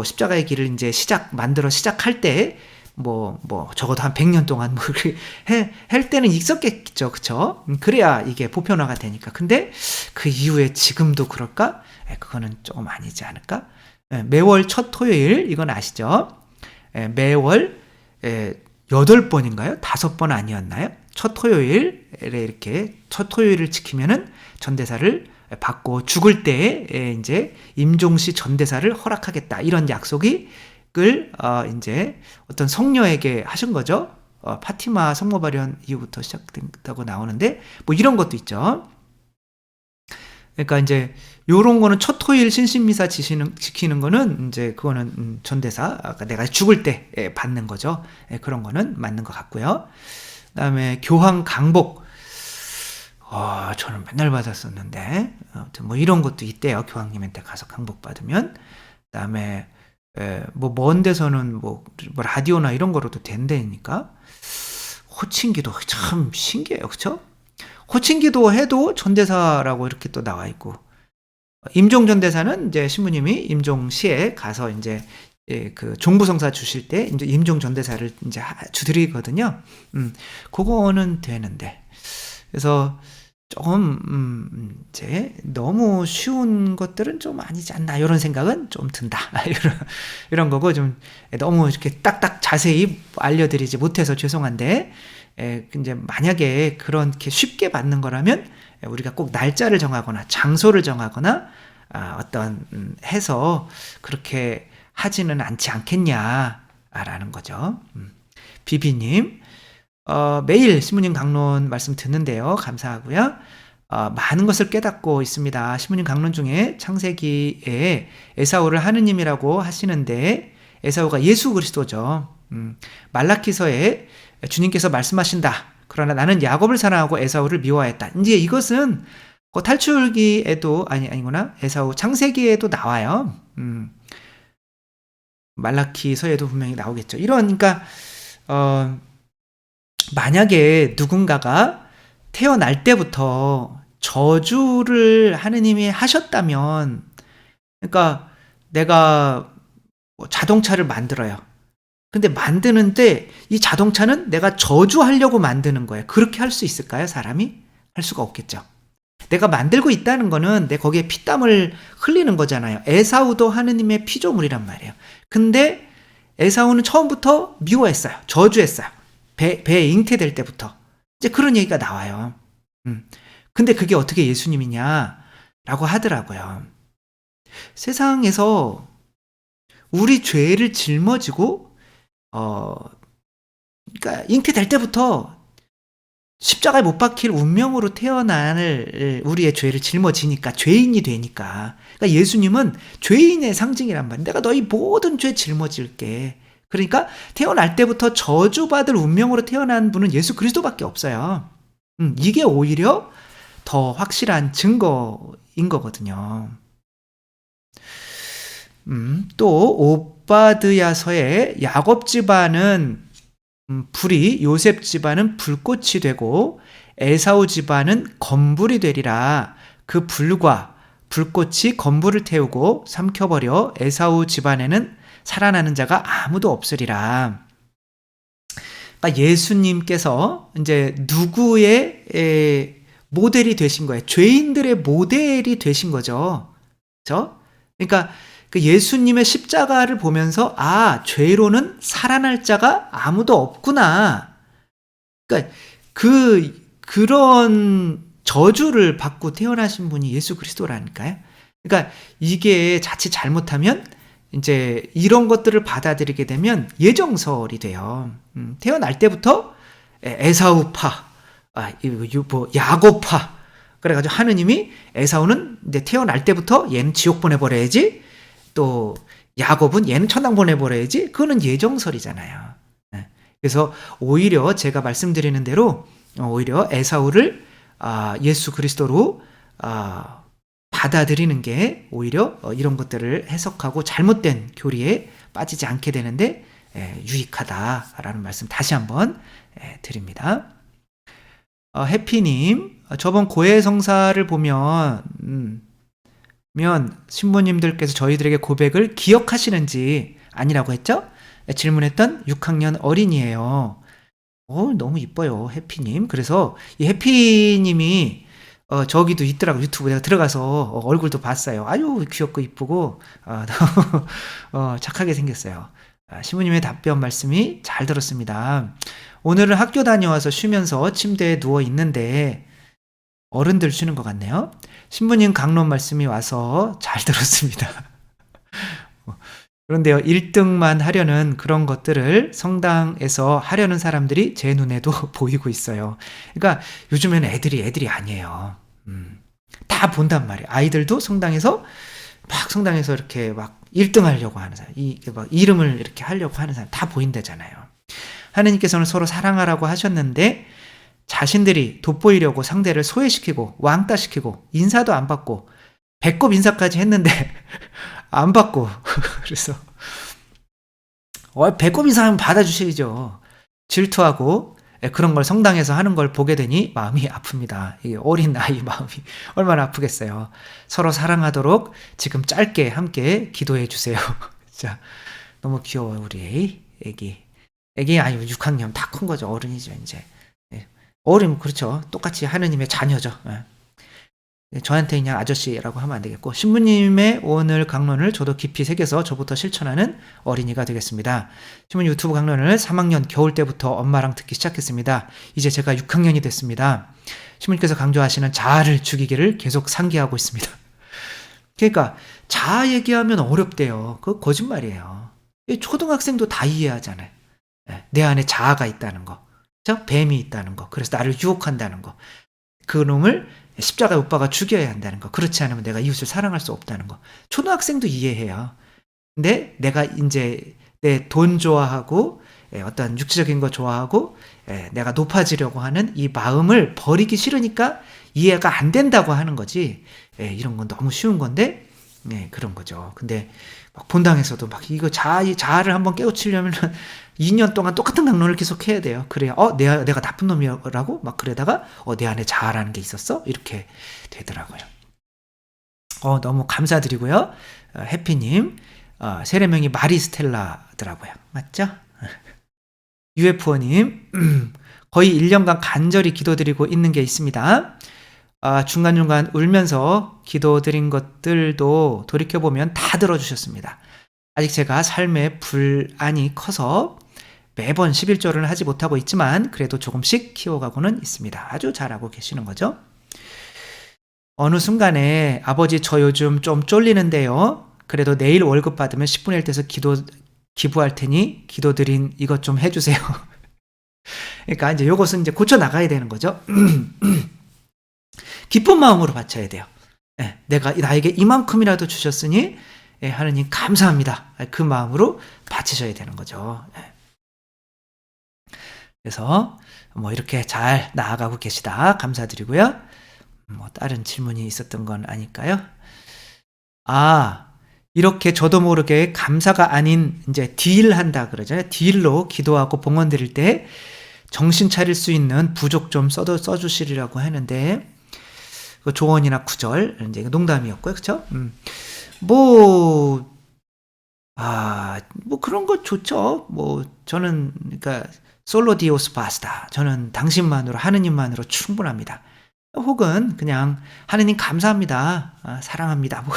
십자가의 길을 이제 만들어 시작할 때 적어도 한 100년 동안 할 때는 있었겠죠. 그쵸? 그래야 이게 보편화가 되니까. 근데 그 이후에 지금도 그럴까? 그거는 조금 아니지 않을까? 매월 첫 토요일, 이건 아시죠? 매월 8번인가요? 5번 아니었나요? 첫 토요일에 이렇게 첫 토요일을 지키면은 전대사를 받고, 죽을 때에 이제 임종시 전대사를 허락하겠다, 이런 약속을 이제 어떤 성녀에게 하신 거죠. 파티마 성모 발현 이후부터 시작됐다고 나오는데 이런 것도 있죠. 그러니까 이제 요런 거는 첫 토일 신신미사 지키는 거는 이제 그거는 전대사, 아까 내가 죽을 때 받는 거죠. 그런 거는 맞는 것 같고요. 그다음에 교황 강복. 저는 맨날 받았었는데 아무튼 뭐 이런 것도 있대요. 교황님한테 가서 강복 받으면. 그다음에 뭐 먼 데서는 뭐 라디오나 이런 거로도 된다니까. 호칭기도 참 신기해요, 그렇죠? 호칭기도 해도 전대사라고 이렇게 또 나와 있고, 임종 전대사는 이제 신부님이 임종시에 가서 이제 그 종부성사 주실 때 이제 임종 전대사를 이제 주드리거든요. 그거는 되는데, 그래서 조금 이제 너무 쉬운 것들은 좀 아니지 않나 이런 생각은 좀 든다. 이런 거고, 좀 너무 이렇게 딱딱 자세히 알려드리지 못해서 죄송한데, 이제 만약에 그렇게 쉽게 받는 거라면 우리가 꼭 날짜를 정하거나 장소를 정하거나 어떤 해서 그렇게 하지는 않지 않겠냐라는 거죠. 비비님, 매일 신부님 강론 말씀 듣는데요. 감사하고요. 많은 것을 깨닫고 있습니다. 신부님 강론 중에 창세기에 에사우를 하느님이라고 하시는데 에사우가 예수 그리스도죠. 말라키서에 주님께서 말씀하신다. 그러나 나는 야곱을 사랑하고 에사우를 미워했다. 이제 이것은 탈출기에도 아니구나. 에사우 창세기에도 나와요. 말라키서에도 분명히 나오겠죠. 그러니까 만약에 누군가가 태어날 때부터 저주를 하느님이 하셨다면, 그러니까 내가 자동차를 만들어요. 근데 만드는데 이 자동차는 내가 저주하려고 만드는 거예요. 그렇게 할 수 있을까요, 사람이? 할 수가 없겠죠. 내가 만들고 있다는 거는 내 거기에 피땀을 흘리는 거잖아요. 에사우도 하느님의 피조물이란 말이에요. 근데 에사우는 처음부터 미워했어요. 저주했어요. 배에 잉태될 때부터. 이제 그런 얘기가 나와요. 근데 그게 어떻게 예수님이냐라고 하더라고요. 세상에서 우리 죄를 짊어지고 그러니까 잉태될 때부터 십자가에 못 박힐 운명으로 태어날 우리의 죄를 짊어지니까 죄인이 되니까. 그러니까 예수님은 죄인의 상징이란 말이에요. 내가 너희 모든 죄 짊어질게. 그러니까 태어날 때부터 저주받을 운명으로 태어난 분은 예수 그리스도밖에 없어요. 이게 오히려 더 확실한 증거인 거거든요. 또 오바드야서에 야곱 집안은 불이, 요셉 집안은 불꽃이 되고 에사우 집안은 건불이 되리라. 그 불과 불꽃이 건불을 태우고 삼켜버려 에사우 집안에는 살아나는 자가 아무도 없으리라. 그러니까 예수님께서 이제 누구의 모델이 되신 거예요? 죄인들의 모델이 되신 거죠. 그렇죠? 그러니까 그 예수님의 십자가를 보면서 죄로는 살아날 자가 아무도 없구나. 그러니까 그런 저주를 받고 태어나신 분이 예수 그리스도라니까요. 그러니까 이게 자칫 잘못하면 이제 이런 것들을 받아들이게 되면 예정설이 돼요. 태어날 때부터 에사우파, 야곱파. 그래가지고 하느님이 에사우는 이제 태어날 때부터 얘는 지옥 보내버려야지. 또 야곱은 얘는 천당 보내버려야지. 그거는 예정설이잖아요. 그래서 오히려 제가 말씀드리는 대로 오히려 에사우를 예수 그리스도로 받아들이는 게 오히려 이런 것들을 해석하고 잘못된 교리에 빠지지 않게 되는데 유익하다라는 말씀 다시 한번 드립니다. 해피님, 저번 고해성사를 보면 신부님들께서 저희들에게 고백을 기억하시는지 아니라고 했죠? 질문했던 6학년 어린이에요. 너무 이뻐요, 해피님. 그래서 이 해피님이 저기도 있더라고. 유튜브 내가 들어가서 얼굴도 봤어요. 아유 귀엽고 이쁘고 너무 착하게 생겼어요. 신부님의 답변 말씀이 잘 들었습니다. 오늘은 학교 다녀와서 쉬면서 침대에 누워 있는데 어른들 쉬는 것 같네요. 신부님 강론 말씀이 와서 잘 들었습니다. 그런데요, 1등만 하려는 그런 것들을 성당에서 하려는 사람들이 제 눈에도 보이고 있어요. 그러니까 요즘에는 애들이 아니에요. 다 본단 말이에요. 아이들도 성당에서 이렇게 막 1등 하려고 하는 사람, 이게 막 이름을 이렇게 하려고 하는 사람 다 보인다잖아요. 하느님께서는 서로 사랑하라고 하셨는데 자신들이 돋보이려고 상대를 소외시키고 왕따시키고 인사도 안 받고 배꼽 인사까지 했는데 안 받고 그래서 배꼽 인사하면 받아주셔야죠. 질투하고 그런 걸 성당에서 하는 걸 보게 되니 마음이 아픕니다. 이 어린 아이 마음이 얼마나 아프겠어요. 서로 사랑하도록 지금 짧게 함께 기도해 주세요. 자, 너무 귀여워요, 우리 애기. 애기 아니면 6학년 다 큰 거죠. 어른이죠, 이제. 어른 그렇죠. 똑같이 하느님의 자녀죠. 저한테 그냥 아저씨라고 하면 안 되겠고, 신부님의 오늘 강론을 저도 깊이 새겨서 저부터 실천하는 어린이가 되겠습니다. 신부님 유튜브 강론을 3학년 겨울 때부터 엄마랑 듣기 시작했습니다. 이제 제가 6학년이 됐습니다. 신부님께서 강조하시는 자아를 죽이기를 계속 상기하고 있습니다. 그러니까 자아 얘기하면 어렵대요. 그거 거짓말이에요. 초등학생도 다 이해하잖아요. 내 안에 자아가 있다는 거, 그렇죠? 뱀이 있다는 거, 그래서 나를 유혹한다는 거, 그 놈을 십자가 오빠가 죽여야 한다는 거, 그렇지 않으면 내가 이웃을 사랑할 수 없다는 거, 초등학생도 이해해요. 근데 내가 이제 내 돈 좋아하고 어떤 육체적인 거 좋아하고 내가 높아지려고 하는 이 마음을 버리기 싫으니까 이해가 안 된다고 하는 거지. 이런 건 너무 쉬운 건데 그런 거죠. 근데 막 본당에서도 막 이거 자아를 한번 깨우치려면 2년 동안 똑같은 강론을 계속 해야 돼요. 그래야 내가 나쁜 놈이라고 막 그러다가 내 안에 자아라는 게 있었어? 이렇게 되더라고요. 너무 감사드리고요. 해피님 세례명이 마리스텔라더라고요. 맞죠? UFO님 거의 1년간 간절히 기도드리고 있는 게 있습니다. 중간중간 울면서 기도드린 것들도 돌이켜보면 다 들어주셨습니다. 아직 제가 삶의 불안이 커서 매번 11조를 하지 못하고 있지만 그래도 조금씩 키워가고는 있습니다. 아주 잘하고 계시는 거죠. 어느 순간에 아버지 저 요즘 좀 쫄리는데요. 그래도 내일 월급 받으면 10분의 1 돼서 기부할 테니 기도드린 이것 좀 해주세요. 그러니까 이제 요것은 이제 고쳐 나가야 되는 거죠. 기쁜 마음으로 바쳐야 돼요. 내가 나에게 이만큼이라도 주셨으니 하느님 감사합니다. 그 마음으로 바치셔야 되는 거죠. 그래서 뭐 이렇게 잘 나아가고 계시다 감사드리고요. 뭐 다른 질문이 있었던 건 아닐까요? 이렇게 저도 모르게 감사가 아닌 이제 딜한다 그러잖아요. 딜로 기도하고 봉헌 드릴 때 정신 차릴 수 있는 부족 좀 써주시리라고 하는데 조언이나 구절 이제 농담이었고요, 그렇죠? 뭐 그런 거 좋죠. 뭐 저는 그러니까 솔로 디오스 바스타. 저는 당신만으로 하느님만으로 충분합니다. 혹은 그냥 하느님 감사합니다. 사랑합니다. 뭐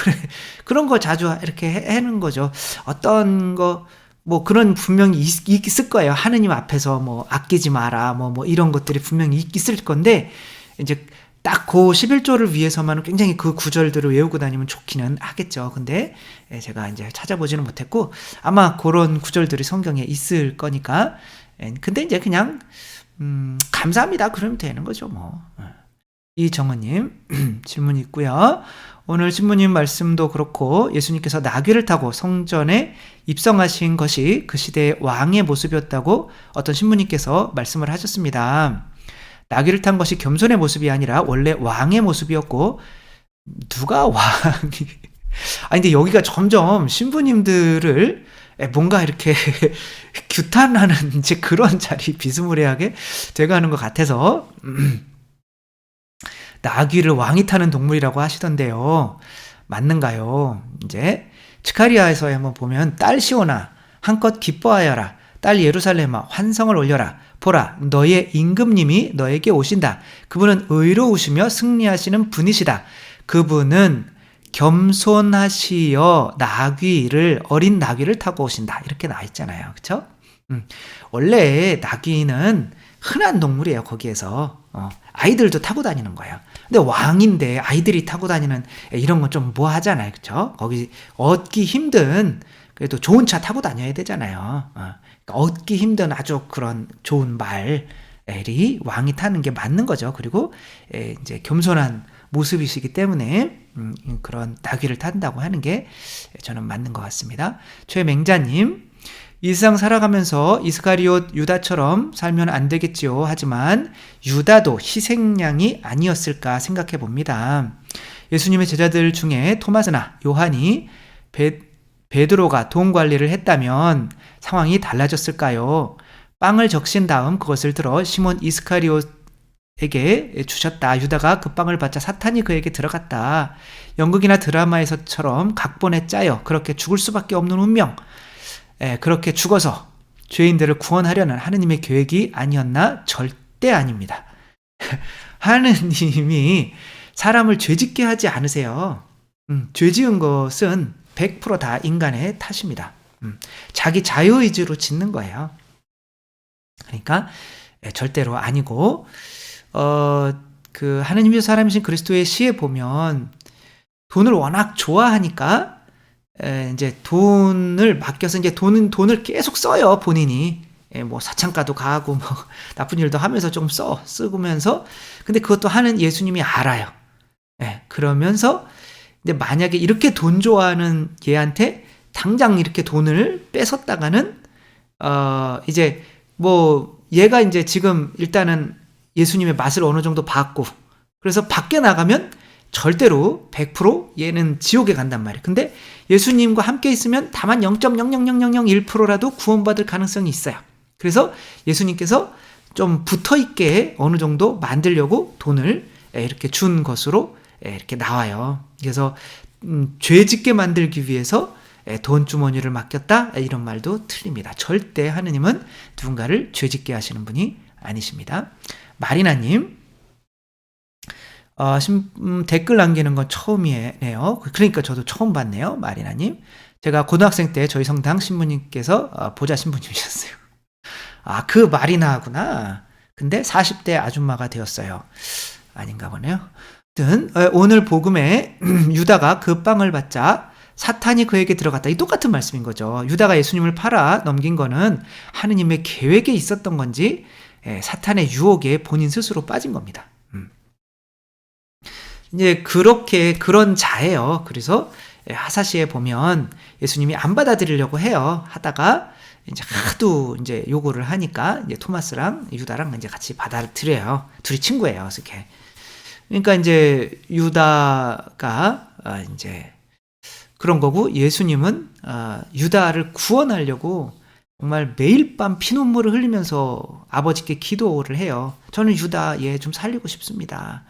그런 거 자주 이렇게 하는 거죠. 어떤 거 뭐 그런 분명히 있을 거예요. 하느님 앞에서 뭐 아끼지 마라. 뭐 이런 것들이 분명히 있을 건데 이제 딱 그 11조를 위해서만 굉장히 그 구절들을 외우고 다니면 좋기는 하겠죠. 근데 제가 이제 찾아보지는 못했고 아마 그런 구절들이 성경에 있을 거니까 근데 이제 그냥 감사합니다. 그러면 되는 거죠. 뭐. 이정은님 질문이 있고요. 오늘 신부님 말씀도 그렇고 예수님께서 나귀를 타고 성전에 입성하신 것이 그 시대의 왕의 모습이었다고 어떤 신부님께서 말씀을 하셨습니다. 나귀를 탄 것이 겸손의 모습이 아니라 원래 왕의 모습이었고 누가 왕이 근데 여기가 점점 신부님들을 뭔가 이렇게 규탄하는 이제 그런 자리 비스무리하게 돼가는 것 같아서 나귀를 왕이 타는 동물이라고 하시던데요. 맞는가요? 이제 츠카리아에서 한번 보면 딸 시온아 한껏 기뻐하여라. 딸 예루살렘아 환성을 올려라. 보라 너의 임금님이 너에게 오신다. 그분은 의로우시며 승리하시는 분이시다. 그분은 겸손하시어 어린 나귀를 타고 오신다. 이렇게 나와 있잖아요. 그렇죠? 원래 나귀는 흔한 동물이에요. 거기에서 아이들도 타고 다니는 거예요. 근데 왕인데 아이들이 타고 다니는 이런 건 좀 뭐하잖아요. 그렇죠? 거기 얻기 힘든 그래도 좋은 차 타고 다녀야 되잖아요. 그러니까 얻기 힘든 아주 그런 좋은 말이 왕이 타는 게 맞는 거죠. 그리고 이제 겸손한 모습이시기 때문에 그런 나귀를 탄다고 하는 게 저는 맞는 것 같습니다. 최맹자님, 이 세상 살아가면서 이스카리옷 유다처럼 살면 안 되겠지요. 하지만 유다도 희생양이 아니었을까 생각해 봅니다. 예수님의 제자들 중에 토마스나 요한이 베드로가 돈 관리를 했다면 상황이 달라졌을까요? 빵을 적신 다음 그것을 들어 시몬 이스카리옷에게 주셨다. 유다가 그 빵을 받자 사탄이 그에게 들어갔다. 연극이나 드라마에서처럼 각본에 짜여 그렇게 죽을 수밖에 없는 운명, 그렇게 죽어서 죄인들을 구원하려는 하느님의 계획이 아니었나? 절대 아닙니다. 하느님이 사람을 죄짓게 하지 않으세요. 죄 지은 것은 100% 다 인간의 탓입니다. 자기 자유의지로 짓는 거예요. 그러니까 절대로 아니고, 그 하느님의 사람이신 그리스도의 시에 보면 돈을 워낙 좋아하니까 이제 돈을 맡겨서 이제 돈을 계속 써요, 본인이. 뭐 사창가도 가고 뭐 나쁜 일도 하면서 좀 쓰면서. 근데 그것도 하는 예수님이 알아요. 그러면서 근데 만약에 이렇게 돈 좋아하는 얘한테 당장 이렇게 돈을 뺏었다가는 이제 뭐 얘가 이제 지금 일단은 예수님의 맛을 어느 정도 봤고, 그래서 밖에 나가면 절대로 100% 얘는 지옥에 간단 말이에요. 근데 예수님과 함께 있으면 다만 0.00001%라도 구원받을 가능성이 있어요. 그래서 예수님께서 좀 붙어있게 어느 정도 만들려고 돈을 이렇게 준 것으로 이렇게 나와요. 그래서 죄 짓게 만들기 위해서 돈 주머니를 맡겼다, 이런 말도 틀립니다. 절대 하느님은 누군가를 죄 짓게 하시는 분이 아니십니다. 마리나님, 댓글 남기는 건 처음이네요. 그러니까 저도 처음 봤네요, 마리나님. 제가 고등학생 때 저희 성당 신부님께서 보좌 신부님이셨어요. 그 마리나구나. 근데 40대 아줌마가 되었어요. 아닌가 보네요. 아무튼 오늘 복음에 유다가 그 빵을 받자 사탄이 그에게 들어갔다. 이 똑같은 말씀인 거죠. 유다가 예수님을 팔아 넘긴 거는 하느님의 계획에 있었던 건지 사탄의 유혹에 본인 스스로 빠진 겁니다. 이제 그런 자예요. 그래서 하사시에 보면 예수님이 안 받아들이려고 해요. 하다가 이제 하도 이제 요구를 하니까 이제 토마스랑 유다랑 이제 같이 받아들여요. 둘이 친구예요. 이렇게. 그러니까 이제 유다가 이제 그런 거고, 예수님은 유다를 구원하려고 정말 매일 밤 피눈물을 흘리면서 아버지께 기도를 해요. 저는 유다 얘 좀 살리고 싶습니다.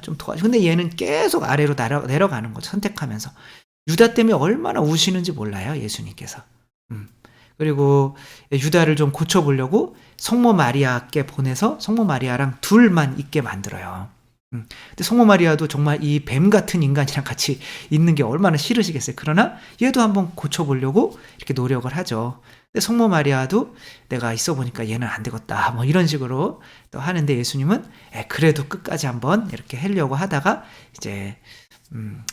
좀 도와줘. 근데 얘는 계속 아래로 내려가는 거죠. 선택하면서. 유다 때문에 얼마나 우시는지 몰라요, 예수님께서. 그리고 유다를 좀 고쳐보려고 성모 마리아께 보내서 성모 마리아랑 둘만 있게 만들어요. 근데 성모 마리아도 정말 이 뱀 같은 인간이랑 같이 있는 게 얼마나 싫으시겠어요. 그러나 얘도 한번 고쳐보려고 이렇게 노력을 하죠. 근데 성모 마리아도 내가 있어 보니까 얘는 안 되겠다, 뭐 이런 식으로 또 하는데, 예수님은 그래도 끝까지 한번 이렇게 하려고 하다가 이제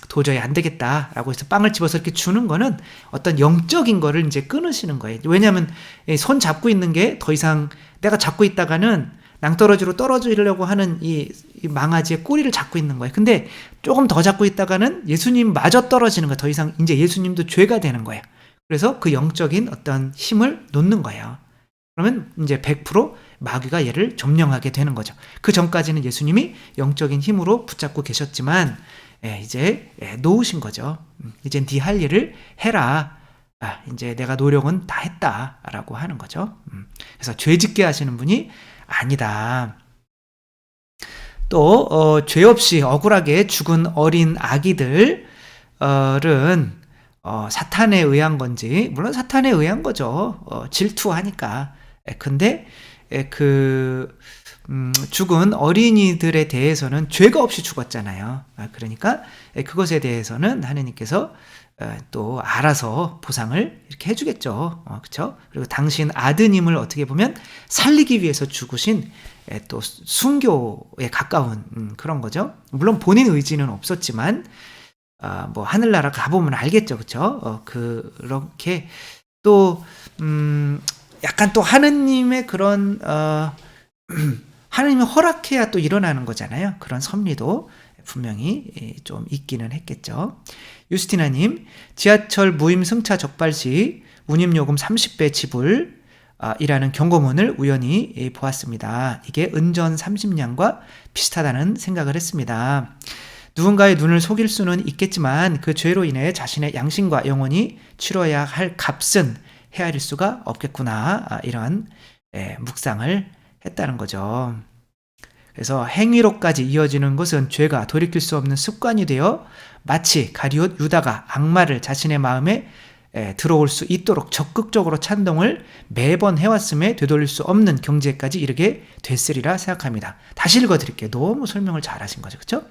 도저히 안 되겠다라고 해서 빵을 집어서 이렇게 주는 거는 어떤 영적인 거를 이제 끊으시는 거예요. 왜냐하면 손 잡고 있는 게 더 이상 내가 잡고 있다가는 낭떠러지로 떨어지려고 하는 이 망아지의 꼬리를 잡고 있는 거예요. 근데 조금 더 잡고 있다가는 예수님 마저 떨어지는 거예요. 더 이상 이제 예수님도 죄가 되는 거예요. 그래서 그 영적인 어떤 힘을 놓는 거예요. 그러면 이제 100% 마귀가 얘를 점령하게 되는 거죠. 그 전까지는 예수님이 영적인 힘으로 붙잡고 계셨지만 이제 놓으신 거죠. 이제 네 할 일을 해라. 이제 내가 노력은 다 했다라고 하는 거죠. 그래서 죄짓게 하시는 분이 아니다. 또 죄 없이 억울하게 죽은 어린 아기들은 사탄에 의한 건지, 물론 사탄에 의한 거죠. 질투하니까. 근데 죽은 어린이들에 대해서는 죄가 없이 죽었잖아요. 그러니까 그것에 대해서는 하느님께서 또 알아서 보상을 이렇게 해주겠죠. 그렇죠? 그리고 당신 아드님을 어떻게 보면 살리기 위해서 죽으신 또 순교에 가까운 그런 거죠. 물론 본인 의지는 없었지만 뭐 하늘나라 가보면 알겠죠. 그렇죠? 그렇게 또 약간 또 하느님의 그런 하느님이 허락해야 또 일어나는 거잖아요. 그런 섭리도 분명히 좀 있기는 했겠죠. 유스티나님, 지하철 무임 승차 적발 시 운임요금 30배 지불 이라는 경고문을 우연히 보았습니다. 이게 은전 30냥과 비슷하다는 생각을 했습니다. 누군가의 눈을 속일 수는 있겠지만 그 죄로 인해 자신의 양심과 영혼이 치러야 할 값은 헤아릴 수가 없겠구나, 이런 묵상을 했다는 거죠. 그래서 행위로까지 이어지는 것은 죄가 돌이킬 수 없는 습관이 되어 마치 가룟 유다가 악마를 자신의 마음에 들어올 수 있도록 적극적으로 찬동을 매번 해왔음에 되돌릴 수 없는 경지까지 이르게 됐으리라 생각합니다. 다시 읽어드릴게요. 너무 설명을 잘하신 거죠, 그렇죠?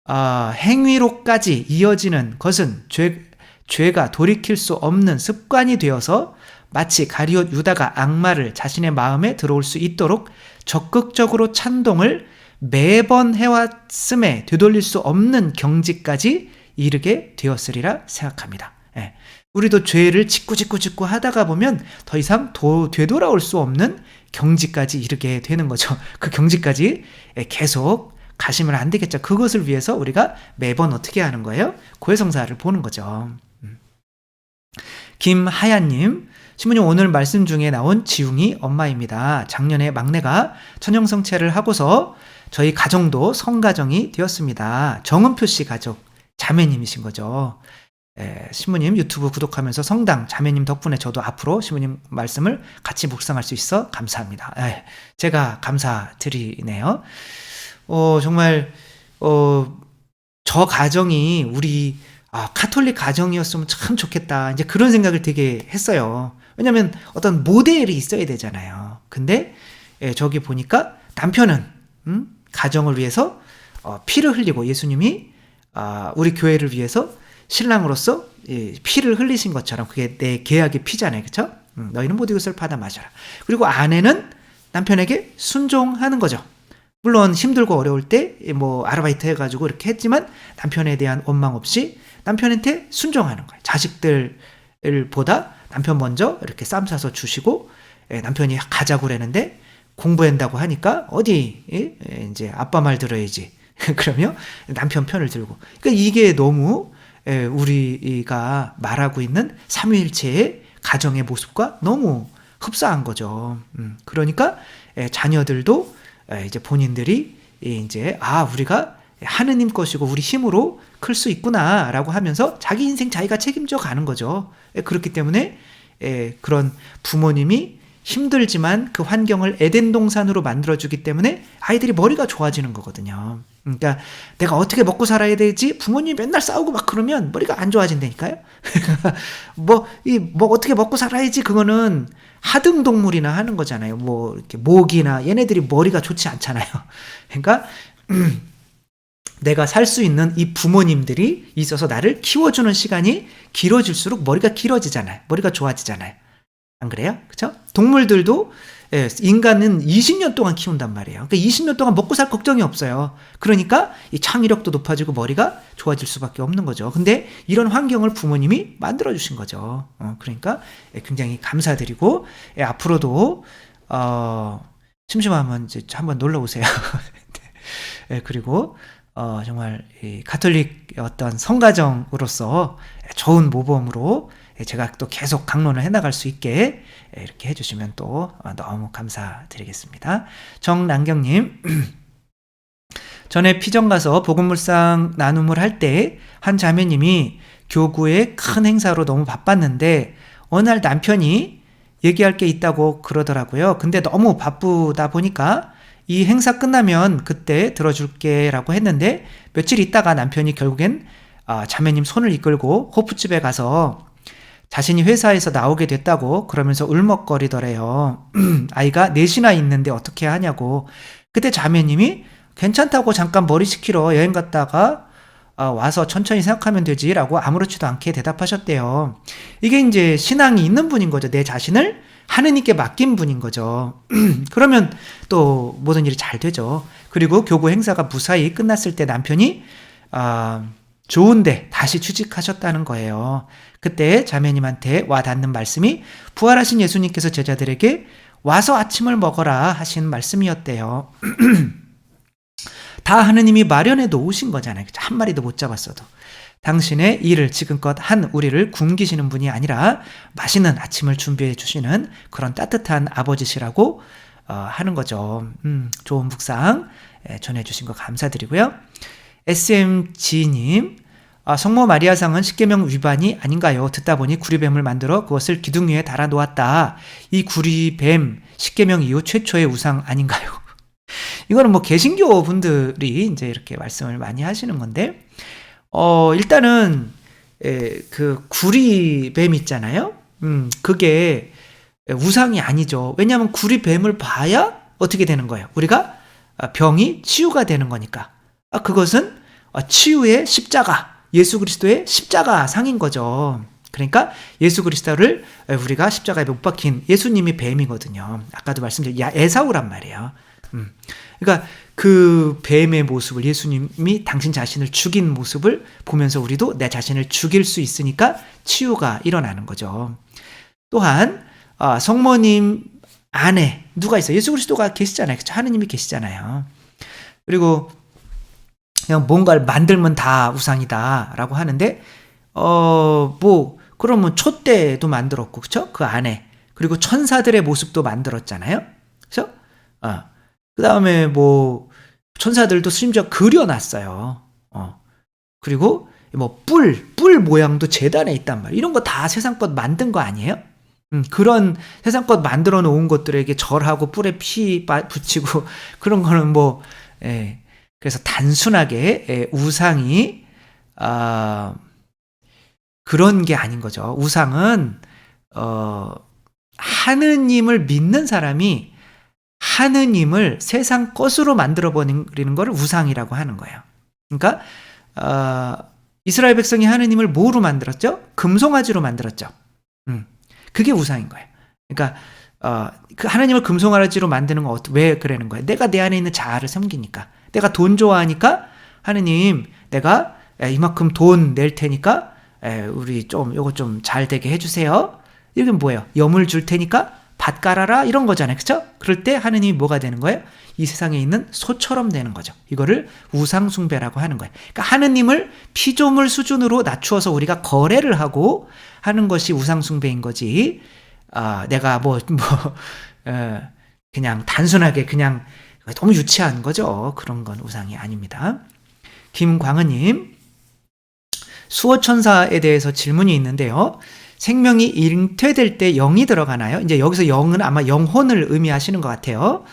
행위로까지 이어지는 것은 죄가 돌이킬 수 없는 습관이 되어서 마치 가룟 유다가 악마를 자신의 마음에 들어올 수 있도록 적극적으로 찬동을 매번 해왔음에 되돌릴 수 없는 경지까지 이르게 되었으리라 생각합니다. 우리도 죄를 짓고 하다가 보면 더 이상 되돌아올 수 없는 경지까지 이르게 되는 거죠. 그 경지까지 계속 가시면 안 되겠죠. 그것을 위해서 우리가 매번 어떻게 하는 거예요? 고해성사를 보는 거죠. 김하얀님, 신부님, 오늘 말씀 중에 나온 지웅이 엄마입니다. 작년에 막내가 천형성체를 하고서 저희 가정도 성가정이 되었습니다. 정은표씨 가족, 자매님이신 거죠. 신부님 유튜브 구독하면서 성당 자매님 덕분에 저도 앞으로 신부님 말씀을 같이 묵상할 수 있어 감사합니다. 제가 감사드리네요. 정말 저 가정이 우리 카톨릭 가정이었으면 참 좋겠다, 이제 그런 생각을 되게 했어요. 왜냐면 어떤 모델이 있어야 되잖아요. 근데 저기 보니까 남편은 가정을 위해서 피를 흘리고, 예수님이 우리 교회를 위해서 신랑으로서 피를 흘리신 것처럼 그게 내 계약의 피잖아요, 그렇죠? 너희는 모두 이것을 받아 마셔라. 그리고 아내는 남편에게 순종하는 거죠. 물론 힘들고 어려울 때 뭐 아르바이트 해가지고 이렇게 했지만 남편에 대한 원망 없이 남편한테 순종하는 거예요. 자식들보다 남편 먼저 이렇게 쌈 싸서 주시고, 남편이 가자고 그랬는데 공부한다고 하니까 어디 이제 아빠 말 들어야지 그러면 남편 편을 들고, 그러니까 이게 너무 우리가 말하고 있는 삼위일체의 가정의 모습과 너무 흡사한 거죠. 그러니까 자녀들도 이제 본인들이 이제 우리가 하느님 것이고 우리 힘으로 클 수 있구나라고 하면서 자기 인생 자기가 책임져 가는 거죠. 그렇기 때문에 그런 부모님이 힘들지만 그 환경을 에덴 동산으로 만들어주기 때문에 아이들이 머리가 좋아지는 거거든요. 그러니까 내가 어떻게 먹고 살아야 되지? 부모님이 맨날 싸우고 막 그러면 머리가 안 좋아진다니까요. 뭐 어떻게 먹고 살아야지, 그거는 하등 동물이나 하는 거잖아요. 뭐 이렇게 모기나 얘네들이 머리가 좋지 않잖아요. 그러니까 내가 살 수 있는 이 부모님들이 있어서 나를 키워주는 시간이 길어질수록 머리가 길어지잖아요. 머리가 좋아지잖아요. 안 그래요? 그쵸? 동물들도 인간은 20년 동안 키운단 말이에요. 그러니까 20년 동안 먹고 살 걱정이 없어요. 그러니까 이 창의력도 높아지고 머리가 좋아질 수밖에 없는 거죠. 근데 이런 환경을 부모님이 만들어주신 거죠. 그러니까 굉장히 감사드리고, 앞으로도 심심하면 이제 한번 놀러 오세요. 그리고 정말 이 가톨릭 어떤 성가정으로서 좋은 모범으로 제가 또 계속 강론을 해나갈 수 있게 이렇게 해주시면 또 너무 감사드리겠습니다. 정난경님, 전에 피정 가서 복음물상 나눔을 할 때 한 자매님이 교구의 큰 행사로 너무 바빴는데 어느 날 남편이 얘기할 게 있다고 그러더라고요. 근데 너무 바쁘다 보니까 이 행사 끝나면 그때 들어줄게 라고 했는데, 며칠 있다가 남편이 결국엔 자매님 손을 이끌고 호프집에 가서 자신이 회사에서 나오게 됐다고 그러면서 울먹거리더래요. 아이가 넷이나 있는데 어떻게 하냐고. 그때 자매님이 괜찮다고, 잠깐 머리 식히러 여행 갔다가 와서 천천히 생각하면 되지 라고 아무렇지도 않게 대답하셨대요. 이게 이제 신앙이 있는 분인 거죠. 내 자신을 하느님께 맡긴 분인 거죠. 그러면 또 모든 일이 잘 되죠. 그리고 교구 행사가 무사히 끝났을 때 남편이 좋은데 다시 취직하셨다는 거예요. 그때 자매님한테 와 닿는 말씀이 부활하신 예수님께서 제자들에게 와서 아침을 먹어라 하신 말씀이었대요. 다 하느님이 마련해 놓으신 거잖아요. 한 마리도 못 잡았어도. 당신의 일을 지금껏 한 우리를 굶기시는 분이 아니라 맛있는 아침을 준비해 주시는 그런 따뜻한 아버지시라고 하는 거죠. 좋은 묵상 전해주신 거 감사드리고요. SMG님, 성모 마리아상은 십계명 위반이 아닌가요? 듣다 보니 구리뱀을 만들어 그것을 기둥 위에 달아 놓았다. 이 구리뱀 십계명 이후 최초의 우상 아닌가요? 이거는 뭐 개신교 분들이 이제 이렇게 말씀을 많이 하시는 건데, 일단은 그 구리뱀 있잖아요. 그게 우상이 아니죠. 왜냐하면 구리뱀을 봐야 어떻게 되는 거예요? 우리가 병이 치유가 되는 거니까. 그것은 치유의 십자가, 예수 그리스도의 십자가 상인 거죠. 그러니까 예수 그리스도를 우리가 십자가에 못 박힌 예수님이 뱀이거든요. 아까도 말씀드린 에사우란 말이에요. 그러니까 그 뱀의 모습을, 예수님이 당신 자신을 죽인 모습을 보면서 우리도 내 자신을 죽일 수 있으니까 치유가 일어나는 거죠. 또한 성모님 안에 누가 있어요? 예수 그리스도가 계시잖아요. 그렇죠? 하느님이 계시잖아요. 그리고 그냥 뭔가를 만들면 다 우상이다 라고 하는데, 그러면 촛대도 만들었고, 그쵸? 그 안에. 그리고 천사들의 모습도 만들었잖아요. 그쵸? 그 다음에 천사들도 심지어 그려놨어요. 그리고 뿔 모양도 제단에 있단 말이에요. 이런 거 다 세상껏 만든 거 아니에요? 그런 세상껏 만들어 놓은 것들에게 절하고 뿔에 피 붙이고 그런 거는 그래서 단순하게 우상이 그런 게 아닌 거죠. 우상은 하느님을 믿는 사람이 하느님을 세상 것으로 만들어 버리는 것을 우상이라고 하는 거예요. 그러니까 이스라엘 백성이 하느님을 뭐로 만들었죠? 금송아지로 만들었죠. 그게 우상인 거예요. 그러니까 그 하느님을 금송아지로 만드는 건 왜 그러는 거예요? 내가 내 안에 있는 자아를 섬기니까. 내가 돈 좋아하니까 하느님, 내가 이만큼 돈 낼 테니까 우리 요거 좀 잘 되게 해주세요. 이게 뭐예요? 염을 줄 테니까 밭 깔아라, 이런 거잖아요. 그쵸? 그럴 때 하느님이 뭐가 되는 거예요? 이 세상에 있는 소처럼 되는 거죠. 이거를 우상숭배라고 하는 거예요. 그러니까 하느님을 피조물 수준으로 낮추어서 우리가 거래를 하고 하는 것이 우상숭배인 거지. 내가 그냥 단순하게 그냥 너무 유치한 거죠. 그런 건 우상이 아닙니다. 김광은님, 수호천사에 대해서 질문이 있는데요. 생명이 잉태될 때 영이 들어가나요? 이제 여기서 영은 아마 영혼을 의미하시는 것 같아요.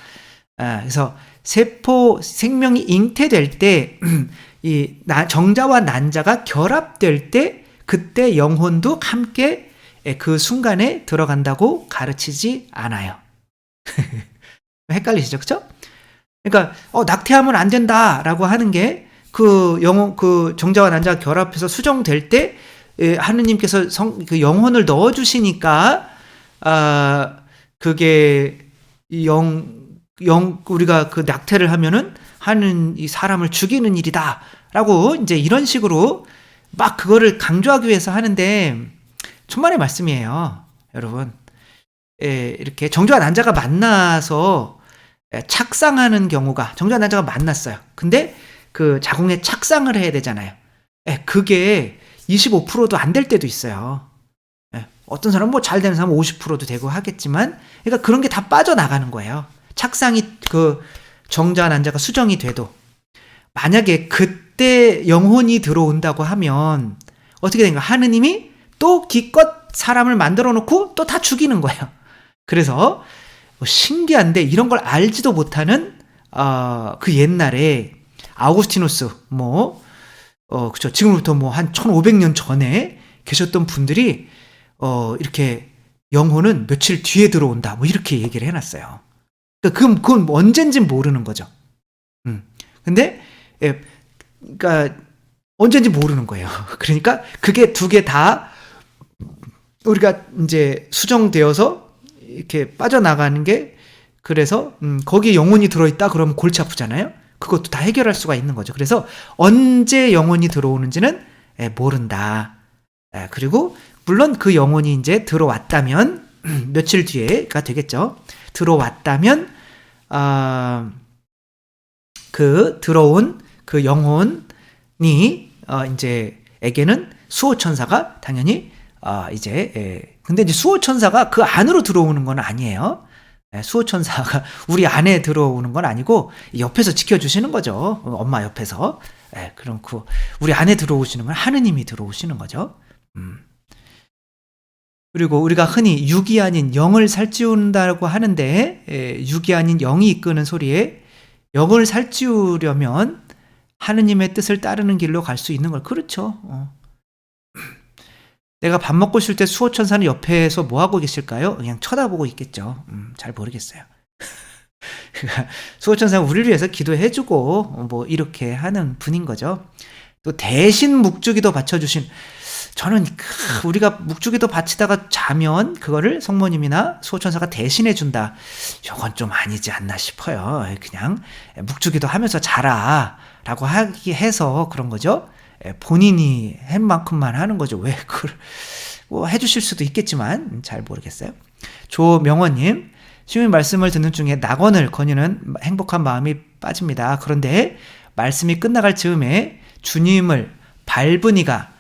그래서 생명이 잉태될 때, 정자와 난자가 결합될 때, 그때 영혼도 함께 그 순간에 들어간다고 가르치지 않아요. 헷갈리시죠? 그쵸? 그러니까, 낙태하면 안 된다라고 하는 게, 그 정자와 난자가 결합해서 수정될 때, 하느님께서 그 영혼을 넣어주시니까, 그게, 우리가 그 낙태를 하면은 하는 이 사람을 죽이는 일이다. 라고 이제 이런 식으로 막 그거를 강조하기 위해서 하는데, 천만의 말씀이에요. 여러분. 이렇게 정자와 난자가 만나서 착상하는 경우가, 정자와 난자가 만났어요. 근데 그 자궁에 착상을 해야 되잖아요. 그게 25%도 안 될 때도 있어요. 어떤 사람은 잘 되는 사람은 50%도 되고 하겠지만, 그러니까 그런 게 다 빠져나가는 거예요. 착상이 그 정자 난자가 수정이 돼도. 만약에 그때 영혼이 들어온다고 하면 어떻게 된가? 하느님이 또 기껏 사람을 만들어 놓고 또 다 죽이는 거예요. 그래서 신기한데, 이런 걸 알지도 못하는 그 옛날에 아우구스티누스 그쵸. 지금부터 한 1500년 전에 계셨던 분들이, 이렇게 영혼은 며칠 뒤에 들어온다. 이렇게 얘기를 해놨어요. 그건 언젠진 모르는 거죠. 근데, 그러니까, 언젠지 모르는 거예요. 그러니까, 그게 두 개 다 우리가 이제 수정되어서 이렇게 빠져나가는 게, 그래서, 거기에 영혼이 들어있다? 그러면 골치 아프잖아요? 그것도 다 해결할 수가 있는 거죠. 그래서 언제 영혼이 들어오는지는 모른다. 그리고 물론 그 영혼이 이제 들어왔다면 며칠 뒤에가 되겠죠. 들어왔다면 그 들어온 그 영혼이 이제 에게는 수호천사가 당연히 근데 이제 수호천사가 그 안으로 들어오는 건 아니에요. 수호천사가 우리 안에 들어오는 건 아니고 옆에서 지켜주시는 거죠. 엄마 옆에서. 그럼 우리 안에 들어오시는 건 하느님이 들어오시는 거죠. 그리고 우리가 흔히 육이 아닌 영을 살찌운다고 하는데 육이 아닌 영이 이끄는 소리에 영을 살찌우려면 하느님의 뜻을 따르는 길로 갈 수 있는 걸. 그렇죠. 내가 밥 먹고 있을 때 수호천사는 옆에서 뭐 하고 계실까요? 그냥 쳐다보고 있겠죠. 잘 모르겠어요. 수호천사는 우리를 위해서 기도해주고 뭐 이렇게 하는 분인 거죠. 또 대신 묵주기도 바쳐주신, 저는 우리가 묵주기도 바치다가 자면 그거를 성모님이나 수호천사가 대신해 준다, 이건 좀 아니지 않나 싶어요. 그냥 묵주기도 하면서 자라 라고 하기 해서 그런 거죠. 본인이 한 만큼만 하는 거죠. 왜 그걸 뭐 해주실 수도 있겠지만 잘 모르겠어요. 조명원님, 시민 말씀을 듣는 중에 낙원을 거니는 행복한 마음이 빠집니다. 그런데 말씀이 끝나갈 즈음에 주님을 밟은 이가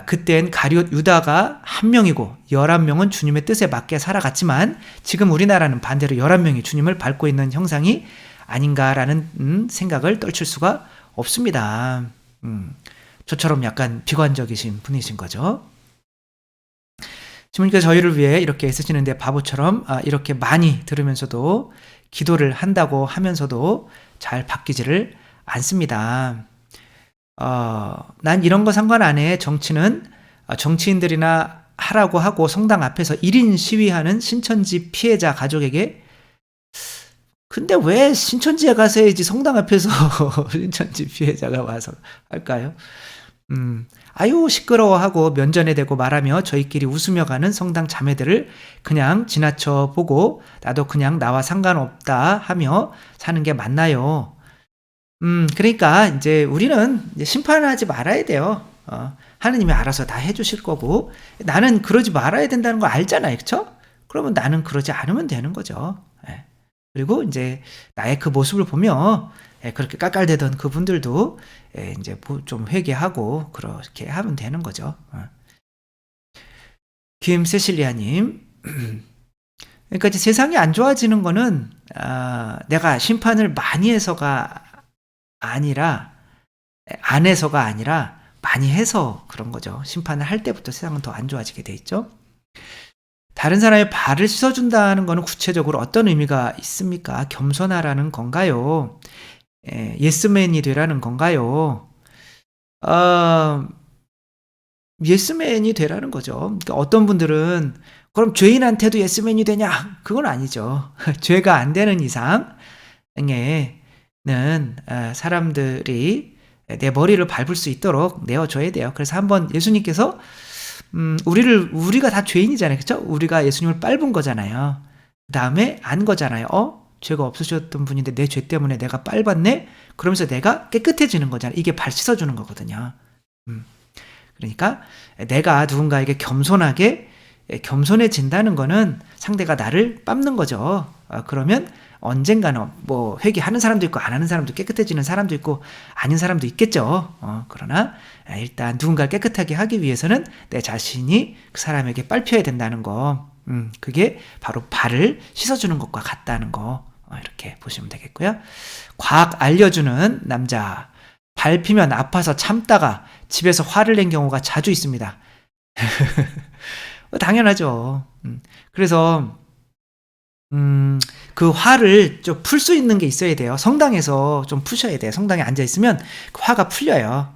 그땐 가룟 유다가 1명이고 11명은 주님의 뜻에 맞게 살아갔지만 지금 우리나라는 반대로 11명이 주님을 밟고 있는 형상이 아닌가라는 생각을 떨칠 수가 없습니다. 저처럼 약간 비관적이신 분이신 거죠. 주님께서 저희를 위해 이렇게 애쓰시는데 바보처럼 이렇게 많이 들으면서도 기도를 한다고 하면서도 잘 바뀌지를 않습니다. 난 이런 거 상관 안 해. 정치는 정치인들이나 하라고 하고 성당 앞에서 1인 시위하는 신천지 피해자 가족에게, 근데 왜 신천지에 가서 해야지 성당 앞에서 신천지 피해자가 와서 할까요? 아유 시끄러워하고 면전에 대고 말하며 저희끼리 웃으며 가는 성당 자매들을 그냥 지나쳐 보고 나도 그냥 나와 상관없다 하며 사는 게 맞나요? 그러니까 이제 우리는 이제 심판하지 말아야 돼요. 하느님이 알아서 다 해주실 거고, 나는 그러지 말아야 된다는 걸 알잖아요, 그렇죠? 그러면 나는 그러지 않으면 되는 거죠. 그리고 이제 나의 그 모습을 보며 그렇게 깔깔대던 그분들도 이제 좀 회개하고 그렇게 하면 되는 거죠. 김세실리아님, 그러니까 이제 세상이 안 좋아지는 거는 내가 심판을 많이 해서가 아니라, 안 해서가 아니라 많이 해서 그런 거죠. 심판을 할 때부터 세상은 더 안 좋아지게 돼 있죠. 다른 사람의 발을 씻어준다는 것은 구체적으로 어떤 의미가 있습니까? 겸손하라는 건가요? 예스맨이 되라는 건가요? 예스맨이 되라는 거죠. 그러니까 어떤 분들은 그럼 죄인한테도 예스맨이 되냐? 그건 아니죠. 죄가 안 되는 이상에 는 사람들이 내 머리를 밟을 수 있도록 내어줘야 돼요. 그래서 한번 예수님께서 우리가 다 죄인이잖아요, 그렇죠? 우리가 예수님을 밟은 거잖아요. 그 다음에 안 거잖아요. 죄가 없으셨던 분인데 내 죄 때문에 내가 밟았네? 그러면서 내가 깨끗해지는 거잖아요. 이게 발 씻어주는 거거든요. 그러니까 내가 누군가에게 겸손해진다는 거는 상대가 나를 밟는 거죠. 그러면 언젠가는 뭐 회개하는 사람도 있고 안 하는 사람도, 깨끗해지는 사람도 있고 아닌 사람도 있겠죠. 그러나 일단 누군가를 깨끗하게 하기 위해서는 내 자신이 그 사람에게 밟혀야 된다는 거, 그게 바로 발을 씻어주는 것과 같다는 거, 이렇게 보시면 되겠고요. 과학 알려주는 남자, 밟히면 아파서 참다가 집에서 화를 낸 경우가 자주 있습니다. 당연하죠. 그래서 그 화를 좀 풀 수 있는 게 있어야 돼요. 성당에서 좀 푸셔야 돼요. 성당에 앉아있으면 그 화가 풀려요.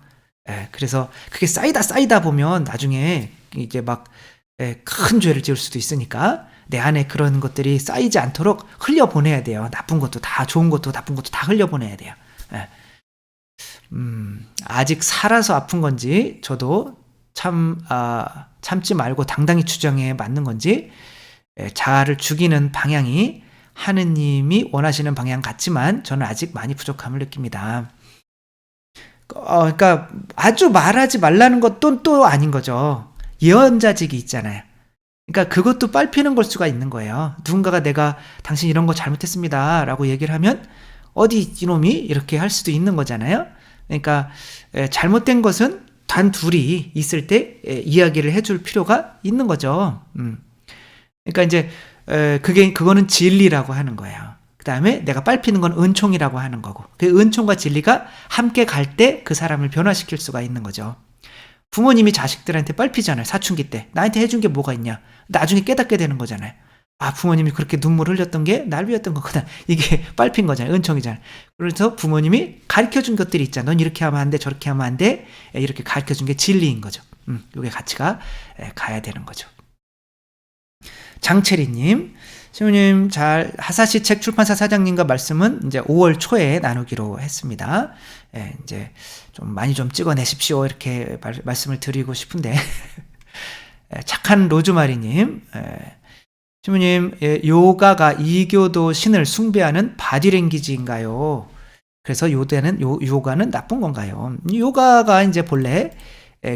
그래서 그게 쌓이다 보면 나중에 이제 막 큰 죄를 지을 수도 있으니까 내 안에 그런 것들이 쌓이지 않도록 흘려보내야 돼요. 나쁜 것도 다, 좋은 것도 나쁜 것도 다 흘려보내야 돼요. 아직 살아서 아픈 건지, 저도 참지 말고 당당히 주장해 맞는 건지, 자아를 죽이는 방향이 하느님이 원하시는 방향 같지만 저는 아직 많이 부족함을 느낍니다. 그러니까 아주 말하지 말라는 것도 또 아닌 거죠. 예언자직이 있잖아요. 그러니까 그것도 밟히는 걸 수가 있는 거예요. 누군가가 내가 당신 이런 거 잘못했습니다 라고 얘기를 하면 어디 이놈이 이렇게 할 수도 있는 거잖아요. 그러니까 잘못된 것은 단 둘이 있을 때 이야기를 해줄 필요가 있는 거죠. 그러니까 이제 그거는 진리라고 하는 거예요. 그 다음에 내가 빨피는 건 은총이라고 하는 거고, 그 은총과 진리가 함께 갈 때 그 사람을 변화시킬 수가 있는 거죠. 부모님이 자식들한테 빨피잖아요. 사춘기 때 나한테 해준 게 뭐가 있냐, 나중에 깨닫게 되는 거잖아요. 아, 부모님이 그렇게 눈물 흘렸던 게 날 위했던 거구나. 이게 빨핀 거잖아요. 은총이잖아요. 그래서 부모님이 가르쳐준 것들이 있잖아. 넌 이렇게 하면 안 돼, 저렇게 하면 안 돼. 이렇게 가르쳐준 게 진리인 거죠. 요게 가치가 가야 되는 거죠. 장채리님, 신부님, 하사시 책 출판사 사장님과 말씀은 이제 5월 초에 나누기로 했습니다. 이제 좀 많이 좀 찍어내십시오. 이렇게 말씀을 드리고 싶은데. 착한 로즈마리님, 신부님, 요가가 이교도 신을 숭배하는 바디랭귀지인가요? 그래서 요가는 나쁜 건가요? 요가가 이제 본래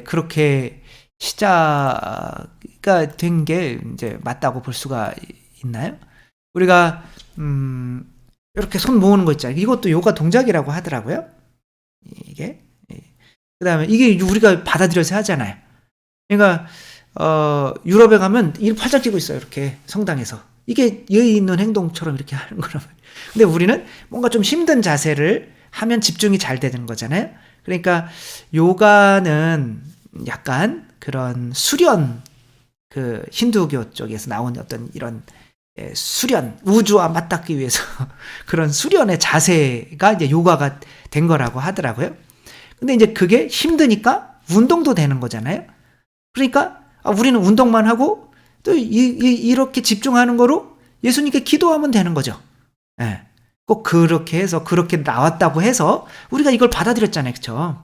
그렇게 시작가 된 게 이제 맞다고 볼 수가 있나요? 우리가 이렇게 손 모으는 거 있잖아요. 이것도 요가 동작이라고 하더라고요. 이게 그다음에 이게 우리가 받아들여서 하잖아요. 그러니까 유럽에 가면 이렇게 팔짱 끼고 있어요. 이렇게 성당에서. 이게 예의 있는 행동처럼 이렇게 하는 거란 말이에요. 근데 우리는 뭔가 좀 힘든 자세를 하면 집중이 잘 되는 거잖아요. 그러니까 요가는 약간 그런 수련, 그 힌두교 쪽에서 나온 어떤 이런 수련, 우주와 맞닿기 위해서 그런 수련의 자세가 이제 요가가 된 거라고 하더라고요. 근데 이제 그게 힘드니까 운동도 되는 거잖아요. 그러니까 우리는 운동만 하고 또 이렇게 집중하는 거로 예수님께 기도하면 되는 거죠. 예. 꼭 그렇게 해서 그렇게 나왔다고 해서 우리가 이걸 받아들였잖아요. 그렇죠?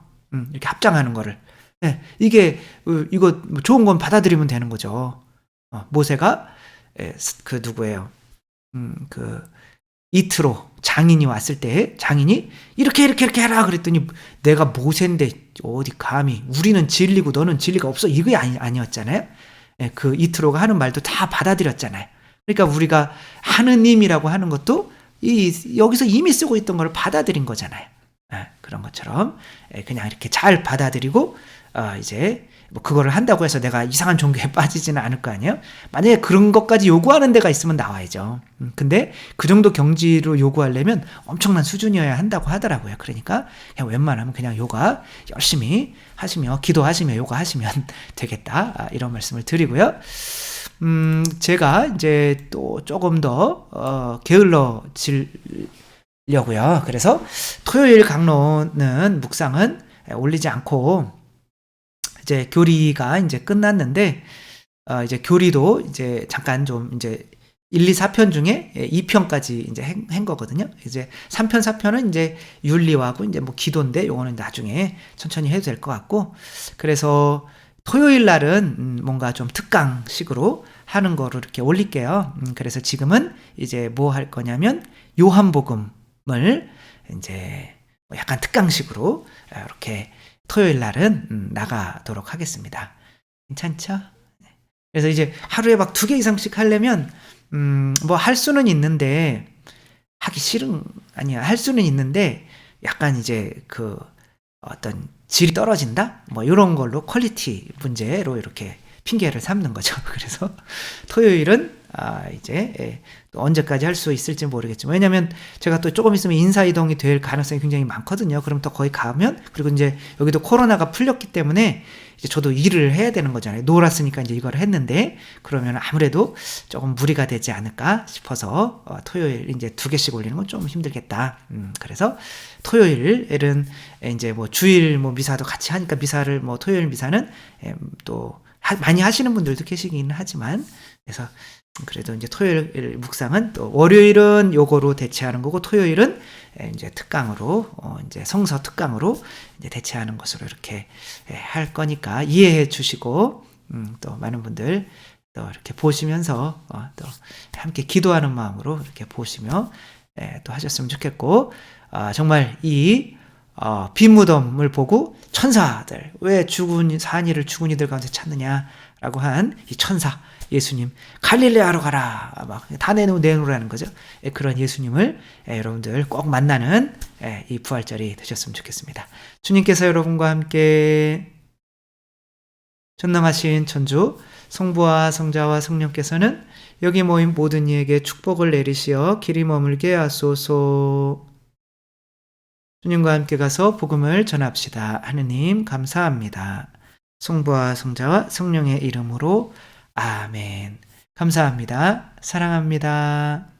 이렇게 합장하는 거를. 예. 이거 좋은 건 받아들이면 되는 거죠. 모세가 그 누구예요? 그 이트로 장인이 왔을 때 장인이 이렇게 해라 그랬더니 내가 모세인데 어디 감히, 우리는 진리고 너는 진리가 없어, 이게 아니었잖아요. 그 이트로가 하는 말도 다 받아들였잖아요. 그러니까 우리가 하느님이라고 하는 것도 여기서 이미 쓰고 있던 걸 받아들인 거잖아요. 그런 것처럼 그냥 이렇게 잘 받아들이고 이제 뭐 그거를 한다고 해서 내가 이상한 종교에 빠지지는 않을 거 아니에요. 만약에 그런 것까지 요구하는 데가 있으면 나와야죠. 근데 그 정도 경지로 요구하려면 엄청난 수준이어야 한다고 하더라고요. 그러니까 그냥 웬만하면 그냥 요가 열심히 하시며 기도하시며 요가하시면 되겠다, 이런 말씀을 드리고요. 제가 이제 또 조금 더 게을러지려고요. 그래서 토요일 강론은 묵상은 올리지 않고 이제 교리가 이제 끝났는데 이제 교리도 이제 잠깐 좀 이제 1, 2, 4편 중에 2편까지 이제 한 거거든요. 이제 3편, 4편은 이제 윤리하고 이제 뭐 기도인데 요거는 나중에 천천히 해도 될 것 같고, 그래서 토요일 날은 뭔가 좀 특강식으로 하는 거로 이렇게 올릴게요. 그래서 지금은 이제 뭐 할 거냐면 요한복음을 이제 약간 특강식으로 이렇게 토요일 날은 나가도록 하겠습니다. 괜찮죠? 그래서 이제 하루에 막 2개 이상씩 하려면 뭐 할 수는 있는데 하기 싫은, 아니야, 할 수는 있는데 약간 이제 그 어떤 질이 떨어진다? 뭐 이런 걸로 퀄리티 문제로 이렇게 핑계를 삼는 거죠. 그래서 토요일은 이제 또 언제까지 할 수 있을지 모르겠지만, 왜냐면 제가 또 조금 있으면 인사이동이 될 가능성이 굉장히 많거든요. 그럼 또 거기 가면, 그리고 이제 여기도 코로나가 풀렸기 때문에 이제 저도 일을 해야 되는 거잖아요. 놀았으니까 이제 이걸 했는데, 그러면 아무래도 조금 무리가 되지 않을까 싶어서 토요일 이제 2개씩 올리는 건 좀 힘들겠다. 그래서 토요일은 이제 뭐 주일 뭐 미사도 같이 하니까 미사를 뭐 토요일 미사는 또 많이 하시는 분들도 계시긴 하지만, 그래서 그래도 이제 토요일 묵상은 또 월요일은 요거로 대체하는 거고, 토요일은 이제 특강으로 이제 성서 특강으로 이제 대체하는 것으로 이렇게 할 거니까 이해해 주시고, 또 많은 분들 또 이렇게 보시면서 또 함께 기도하는 마음으로 이렇게 보시며 또 하셨으면 좋겠고, 정말 이 빈무덤을 보고 천사들 왜 산이를 죽은 이들 가운데 찾느냐 라고 한 이 천사 예수님, 갈릴레아로 가라 막 다 내놓으라는 거죠. 그런 예수님을 여러분들 꼭 만나는 이 부활절이 되셨으면 좋겠습니다. 주님께서 여러분과 함께 전능하신 천주 성부와 성자와 성령께서는 여기 모인 모든 이에게 축복을 내리시어 길이 머물게 하소서. 주님과 함께 가서 복음을 전합시다. 하느님 감사합니다. 성부와 성자와 성령의 이름으로 아멘. 감사합니다. 사랑합니다.